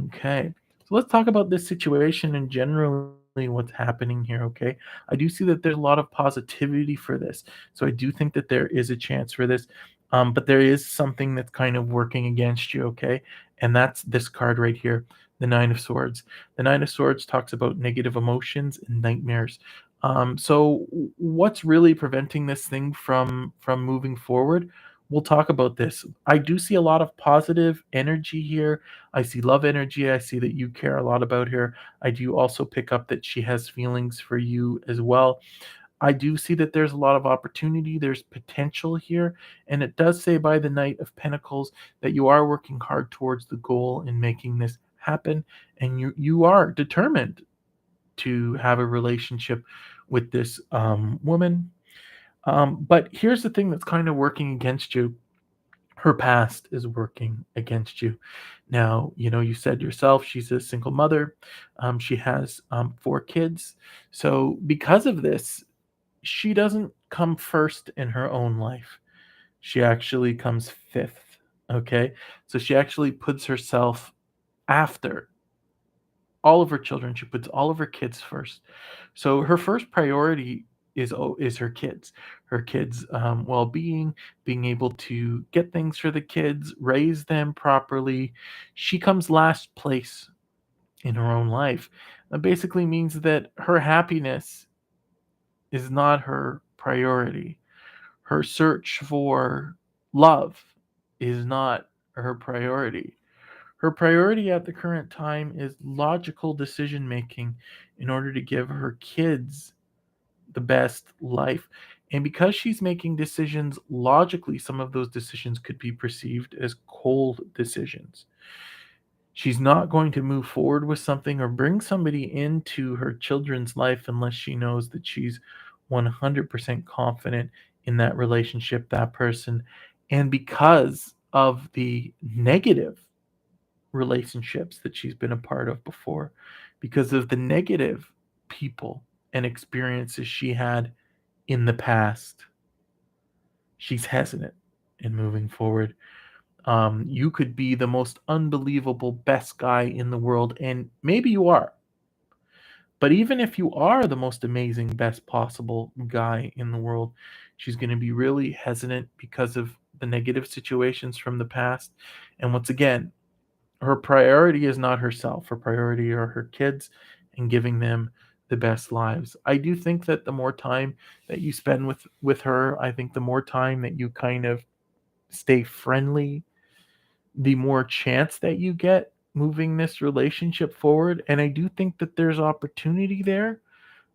Okay. So let's talk about this situation and generally what's happening here. Okay. I do see that there's a lot of positivity for this. So I do think that there is a chance for this. But there is something that's kind of working against you. Okay. And that's this card right here, the Nine of Swords. The Nine of Swords talks about negative emotions and nightmares. So what's really preventing this thing from moving forward? We'll talk about this. I do see a lot of positive energy here. I see love energy. I see that you care a lot about her. I do also pick up that she has feelings for you as well. I do see that there's a lot of opportunity, there's potential here, and it does say by the Knight of Pentacles that you are working hard towards the goal in making this happen, and you are determined to have a relationship with this woman. But here's the thing that's kind of working against you. Her past is working against you. Now, you said yourself she's a single mother. She has 4 kids. So, because of this, she doesn't come first in her own life. She actually comes fifth. Okay. So, she actually puts herself after all of her children. She puts all of her kids first. So her first priority is her kids' well-being, being able to get things for the kids, raise them properly. She comes last place in her own life. That basically means that her happiness is not her priority. Her search for love is not her priority. Her priority at the current time is logical decision making in order to give her kids the best life. And because she's making decisions logically, some of those decisions could be perceived as cold decisions. She's not going to move forward with something or bring somebody into her children's life unless she knows that she's 100% confident in that relationship, that person. And because of the negative relationships that she's been a part of before, because of the negative people and experiences she had in the past, she's hesitant in moving forward. You could be the most unbelievable best guy in the world, and maybe you are. But even if you are the most amazing, best possible guy in the world, she's going to be really hesitant because of the negative situations from the past. And once again, her priority is not herself. Her priority are her kids and giving them the best lives. I do think that the more time that you spend with her, I think the more time that you kind of stay friendly, the more chance that you get moving this relationship forward. And I do think that there's opportunity there,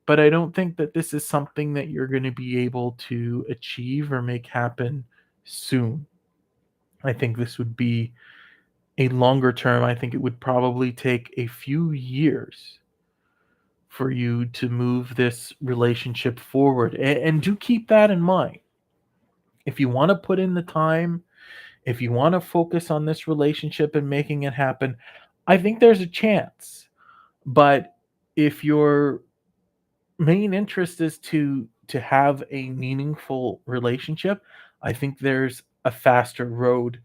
but I don't think that this is something that you're going to be able to achieve or make happen soon. I think this would be a longer term. I think it would probably take a few years for you to move this relationship forward. And do keep that in mind. If you want to put in the time, if you want to focus on this relationship and making it happen, I think there's a chance. But if your main interest is to have a meaningful relationship, I think there's a faster road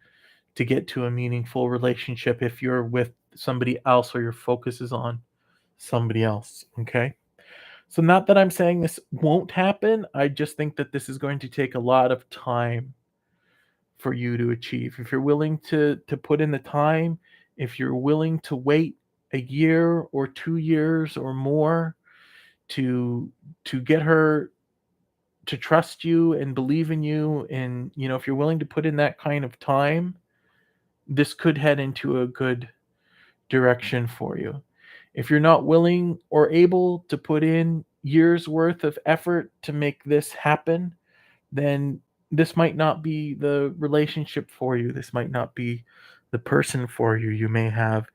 to get to a meaningful relationship if you're with somebody else or your focus is on somebody else. Okay. So, not that I'm saying this won't happen. I just think that this is going to take a lot of time for you to achieve. If you're willing to put in the time, if you're willing to wait a year or 2 years or more to get her to trust you and believe in you, and if you're willing to put in that kind of time, this could head into a good direction for you. If you're not willing or able to put in years worth of effort to make this happen, then this might not be the relationship for you. This might not be the person for you. You may have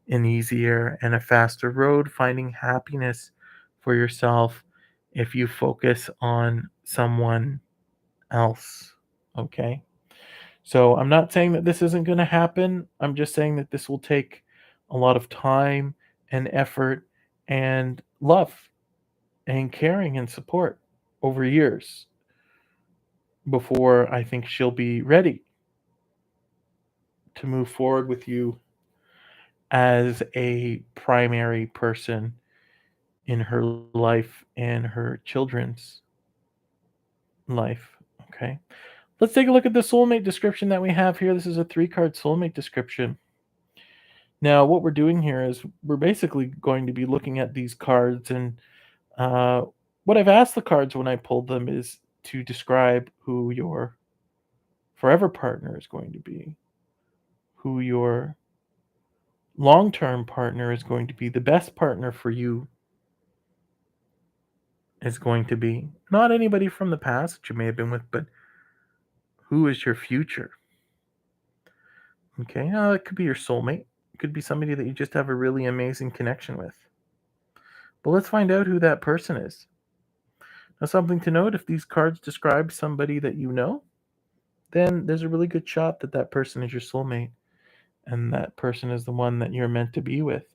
an easier and a faster road finding happiness for yourself if you focus on someone else. Okay. So I'm not saying that this isn't going to happen. I'm just saying that this will take a lot of time and effort and love and caring and support over years before I think she'll be ready to move forward with you as a primary person in her life and her children's life. Okay. Let's take a look at the soulmate description that we have here. This is a 3 card soulmate description. Now, what we're doing here is we're basically going to be looking at these cards, and uh, what I've asked the cards when I pulled them is to describe who your forever partner is going to be, who your long term partner is going to be, the best partner for you is going to be. Not anybody from the past that you may have been with, but who is your future? Okay, it could be your soulmate. It could be somebody that you just have a really amazing connection with. But let's find out who that person is. Now, something to note, if these cards describe somebody that you know, then there's a really good shot that that person is your soulmate and that person is the one that you're meant to be with.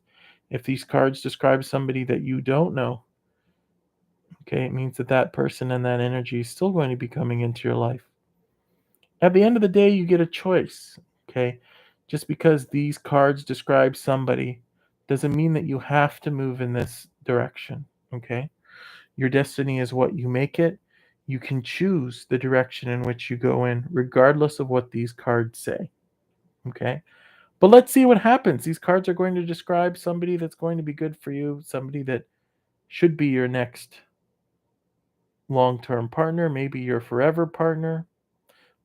If these cards describe somebody that you don't know, okay, it means that that person and that energy is still going to be coming into your life. At the end of the day, you get a choice, okay? Just because these cards describe somebody doesn't mean that you have to move in this direction, okay? Your destiny is what you make it. You can choose the direction in which you go in, regardless of what these cards say, okay? But let's see what happens. These cards are going to describe somebody that's going to be good for you, somebody that should be your next long term partner, maybe your forever partner.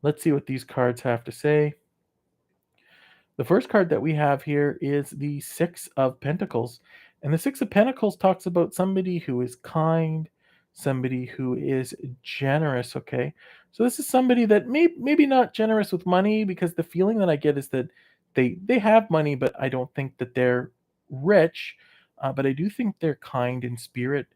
Let's see what these cards have to say. The first card that we have here is the Six of Pentacles. And the Six of Pentacles talks about somebody who is kind, somebody who is generous, okay? So this is somebody that maybe not generous with money, because the feeling that I get is that they have money, but I don't think that they're rich. But I do think they're kind in spirit.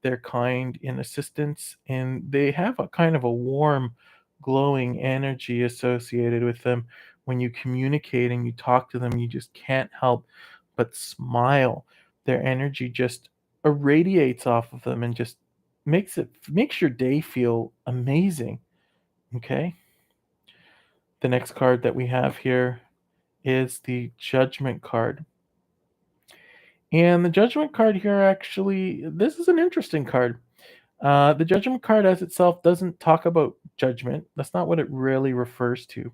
They're kind in assistance, and they have a kind of a warm, glowing energy associated with them. When you communicate and you talk to them, you just can't help but smile. Their energy just irradiates off of them and just makes your day feel amazing. Okay. The next card that we have here is the Judgment card. And the Judgment card here, actually, this is an interesting card. The Judgment card as itself doesn't talk about judgment. That's not what it really refers to.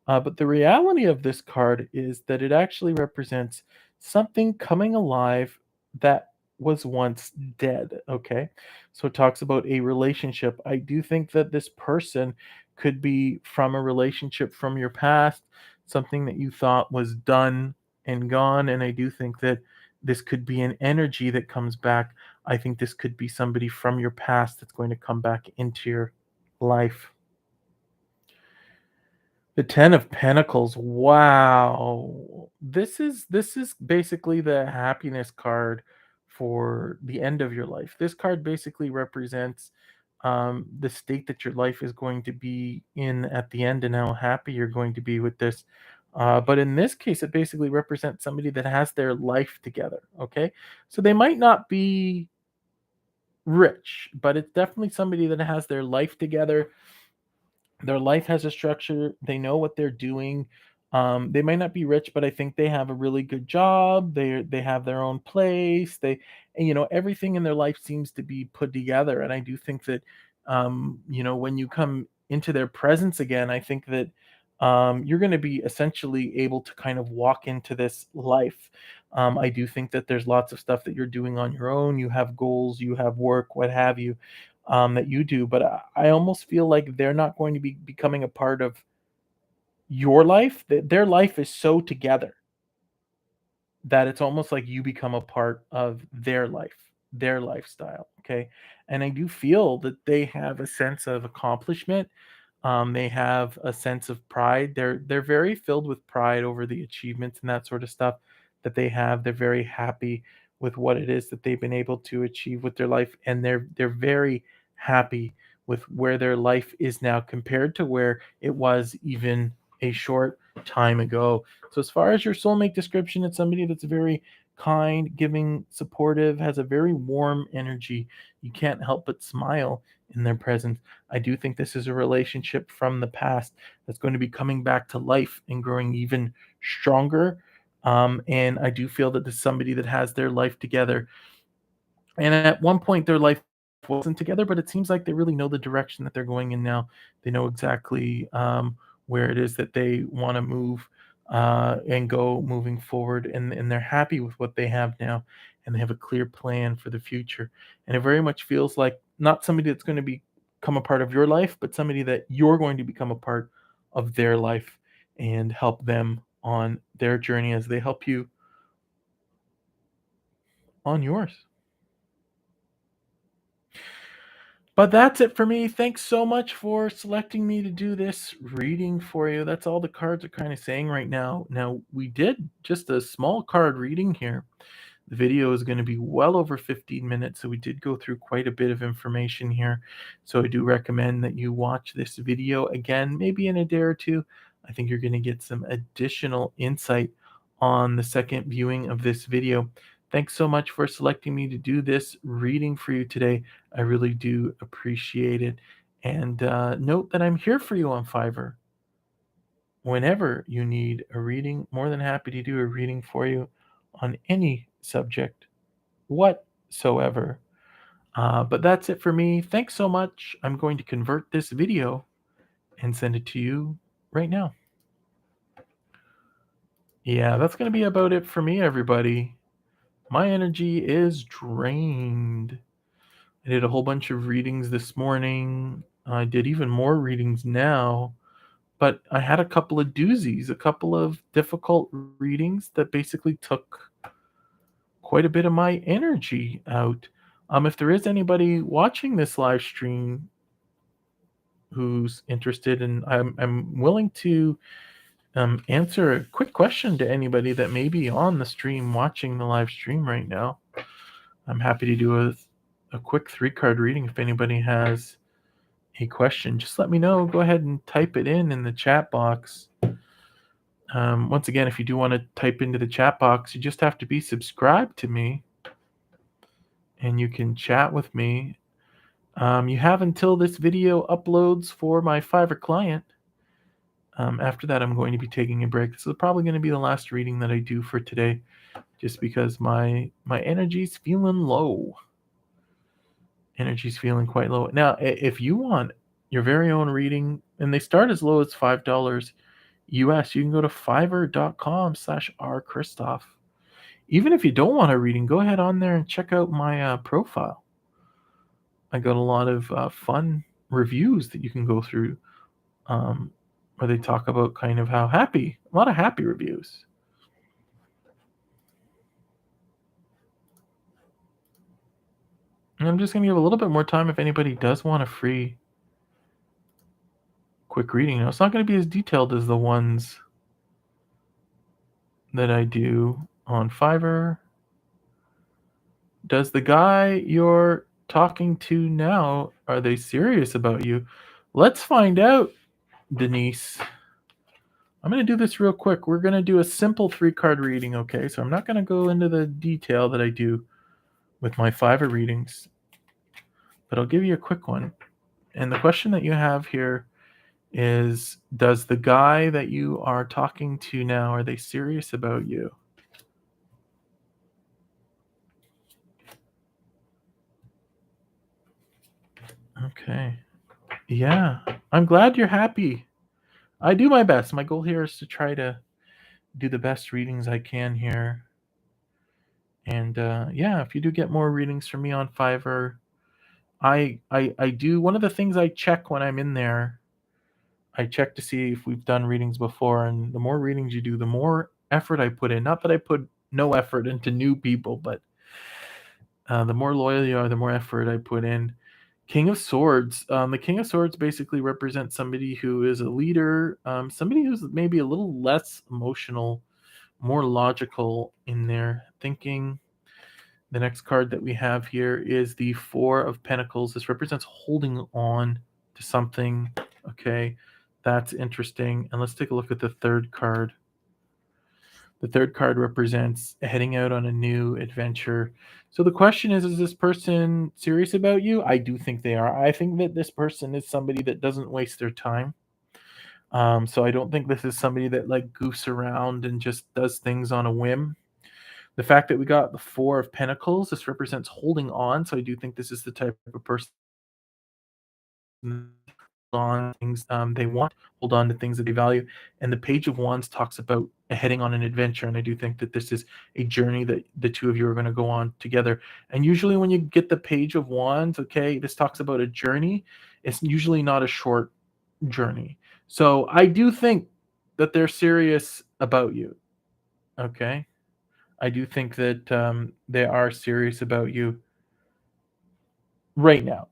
But the reality of this card is that it actually represents something coming alive that was once dead. Okay. So it talks about a relationship. I do think that this person could be from a relationship from your past, something that you thought was done and gone. And I do think that this could be an energy that comes back. I think this could be somebody from your past that's going to come back into your life. The 10 of Pentacles. Wow. This is basically the happiness card for the end of your life. This card basically represents the state that your life is going to be in at the end and how happy you're going to be with this. But in this case, it basically represents somebody that has their life together. Okay. So they might not be rich, but it's definitely somebody that has their life together. Their life has a structure. They know what they're doing. They might not be rich, but I think they have a really good job. They have their own place. And, everything in their life seems to be put together. And I do think that, when you come into their presence again, I think that you're going to be essentially able to kind of walk into this life. I do think that there's lots of stuff that you're doing on your own. You have goals, you have work, what have you, that you do. But I almost feel like they're not going to be becoming a part of your life. Their life is so together that it's almost like you become a part of their life, their lifestyle, okay? And I do feel that they have a sense of accomplishment. They have a sense of pride. They're very filled with pride over the achievements and that sort of stuff that they have. They're very happy with what it is that they've been able to achieve with their life, and they're very happy with where their life is now compared to where it was even a short time ago. So as far as your soulmate description, it's somebody that's very kind, giving, supportive, has a very warm energy. You can't help but smile in their presence. I do think this is a relationship from the past that's going to be coming back to life and growing even stronger. And I do feel that this is somebody that has their life together, and at one point, their life wasn't together, but it seems like they really know the direction that they're going in now. They know exactly where it is that they want to move and go moving forward, and they're happy with what they have now, and they have a clear plan for the future. And it very much feels like not somebody that's going to become a part of your life, but somebody that you're going to become a part of their life and help them on their journey as they help you on yours. But that's it for me. Thanks so much for selecting me to do this reading for you. That's all the cards are kind of saying right now. Now, we did just a small card reading here. The video is going to be well over 15 minutes, so we did go through quite a bit of information here. So I do recommend that you watch this video again, maybe in a day or two. I think you're going to get some additional insight on the second viewing of this video. Thanks so much for selecting me to do this reading for you today. I really do appreciate it. And note that I'm here for you on Fiverr. Whenever you need a reading, more than happy to do a reading for you on any subject whatsoever. But that's it for me. Thanks so much. I'm going to convert this video and send it to you right now. Yeah, that's going to be about it for me, everybody. My energy is drained. I did a whole bunch of readings this morning. I did even more readings now, but I had a couple of doozies, a couple of difficult readings that basically took quite a bit of my energy out. If there is anybody watching this live stream who's interested, and I'm willing to answer a quick question to anybody that may be on the stream watching the live stream right now. I'm happy to do a quick 3 card reading if anybody has a question. Just let me know. Go ahead and type it in the chat box. Once again, if you do want to type into the chat box, you just have to be subscribed to me and you can chat with me. You have until this video uploads for my Fiverr client. After that, I'm going to be taking a break. This is probably going to be the last reading that I do for today, just because my energy's feeling low. Energy's feeling quite low. Now, if you want your very own reading, and they start as low as $5 US, you can go to fiverr.com/r Christoph. Even if you don't want a reading, go ahead on there and check out my profile. I got a lot of fun reviews that you can go through, where they talk about kind of how happy, a lot of happy reviews. And I'm just going to give a little bit more time if anybody does want a free quick reading. Now, it's not going to be as detailed as the ones that I do on Fiverr. Does the guy you're talking to now, are they serious about you? Let's find out, Denise. I'm going to do this real quick. We're going to do a simple 3 card reading, okay? So I'm not going to go into the detail that I do with my Fiverr readings, but I'll give you a quick one. And the question that you have here does the guy that you are talking to now, are they serious about you? Okay. Yeah. I'm glad you're happy. I do my best. My goal here is to try to do the best readings I can here. And yeah, if you do get more readings from me on Fiverr, I do one of the things I check when I'm in there. I check to see if we've done readings before, and the more readings you do, the more effort I put in. Not that I put no effort into new people, but the more loyal you are, the more effort I put in. King of Swords. The King of Swords basically represents somebody who is a leader, somebody who's maybe a little less emotional, more logical in their thinking. The next card that we have here is the Four of Pentacles. This represents holding on to something. Okay, that's interesting. And let's take a look at the third card. The third card represents heading out on a new adventure. So the question is this person serious about you? I do think they are. I think that this person is somebody that doesn't waste their time. So I don't think this is somebody that like goofs around and just does things on a whim. The fact that we got the Four of Pentacles, this represents holding on. So I do think this is the type of person on things they want, hold on to things that they value. And the Page of Wands talks about heading on an adventure. And I do think that this is a journey that the two of you are going to go on together. And usually, when you get the Page of Wands, okay, this talks about a journey. It's usually not a short journey. So I do think that they're serious about you. Okay. I do think that they are serious about you right now.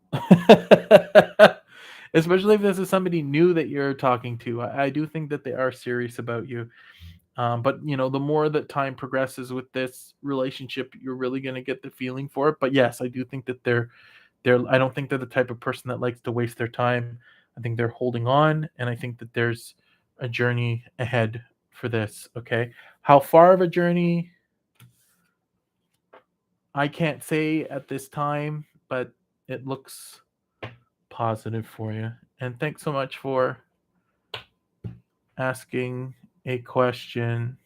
Especially if this is somebody new that you're talking to. I do think that they are serious about you. But you know, the more that time progresses with this relationship, you're really going to get the feeling for it. But yes, I do think that they're. I don't think they're the type of person that likes to waste their time. I think they're holding on, and I think that there's a journey ahead for this. Okay, how far of a journey I can't say at this time, but it looks positive for you. And thanks so much for asking a question.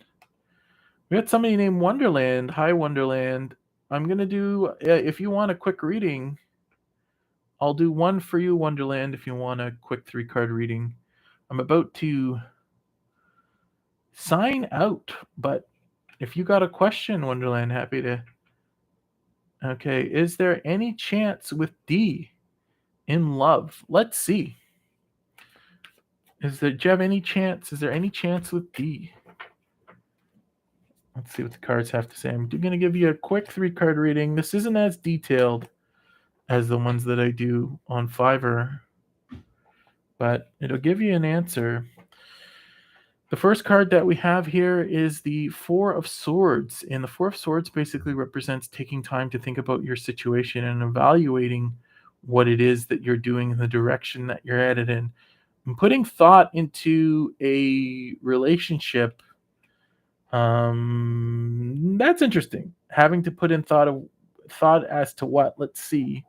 We got somebody named Wonderland. Hi, Wonderland. I'm going to do, if you want a quick reading, I'll do one for you, Wonderland, if you want a quick 3 card reading. I'm about to sign out, but if you got a question, Wonderland, happy to. Okay, is there any chance with D in love? Let's see. Do you have any chance? Is there any chance with D? Let's see what the cards have to say. I'm going to give you a quick 3 card reading. This isn't as detailed as the ones that I do on Fiverr, but it'll give you an answer. The first card that we have here is the Four of Swords. And the Four of Swords basically represents taking time to think about your situation and evaluating what it is that you're doing in the direction that you're headed in. And putting thought into a relationship, that's interesting. Having to put in thought as to what. Let's see.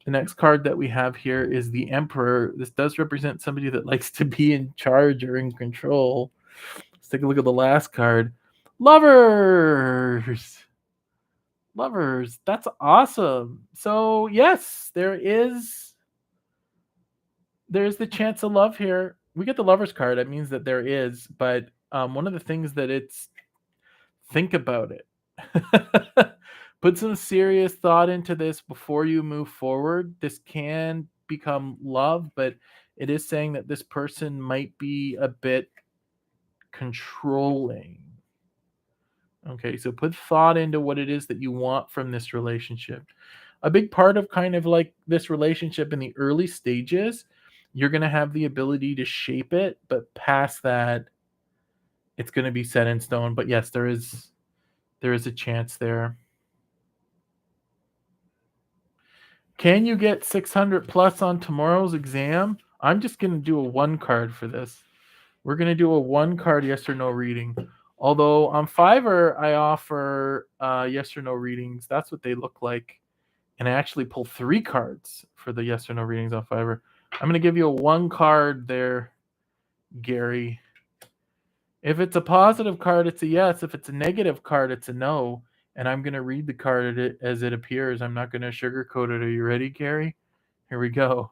The next card that we have here is the Emperor. This does represent somebody that likes to be in charge or in control. Let's take a look at the last card. Lovers. Lovers. That's awesome. So yes, there's the chance of love here. We get the Lovers card. That means that there is, but one of the things that it's think about it. Put some serious thought into this before you move forward. This can become love, but it is saying that this person might be a bit controlling. Okay, so put thought into what it is that you want from this relationship. A big part of kind of like this relationship in the early stages, you're going to have the ability to shape it, but past that, it's going to be set in stone. But yes, there is a chance there. Can you get 600 plus on tomorrow's exam? I'm just going to do a 1 card for this. We're going to do a 1 card yes or no reading. Although on Fiverr, I offer yes or no readings. That's what they look like. And I actually pull 3 cards for the yes or no readings on Fiverr. I'm going to give you a 1 card there, Gary. If it's a positive card, it's a yes. If it's a negative card, it's a no. And I'm going to read the card as it appears. I'm not going to sugarcoat it. Are you ready, Gary? Here we go.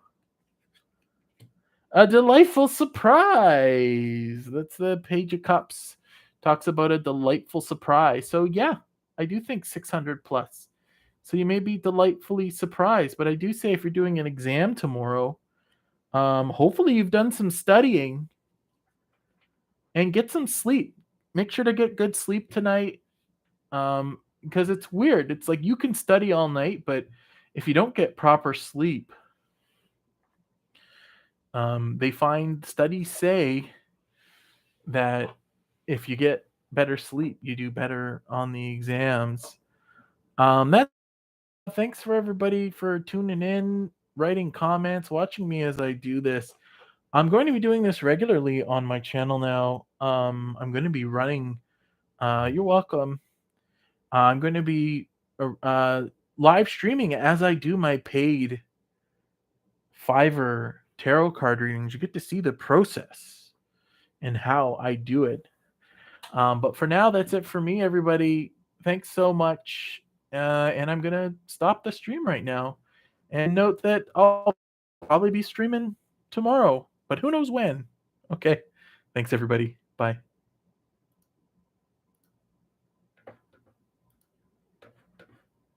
A delightful surprise. That's the Page of Cups. Talks about a delightful surprise. So, yeah, I do think 600 plus. So you may be delightfully surprised. But I do say if you're doing an exam tomorrow, hopefully you've done some studying and get some sleep. Make sure to get good sleep tonight. Because it's weird. It's like you can study all night, but if you don't get proper sleep, they find studies say that if you get better sleep, you do better on the exams. That Thanks for everybody for tuning in, writing comments, watching me as I do this. I'm going to be doing this regularly on my channel now. I'm going to be running. You're welcome. I'm going to be uh, live streaming as I do my paid Fiverr tarot card readings. You get to see the process and how I do it. But for now, that's it for me, everybody. Thanks so much. And I'm going to stop the stream right now. And note that I'll probably be streaming tomorrow, but who knows when. Okay. Thanks, everybody. Bye.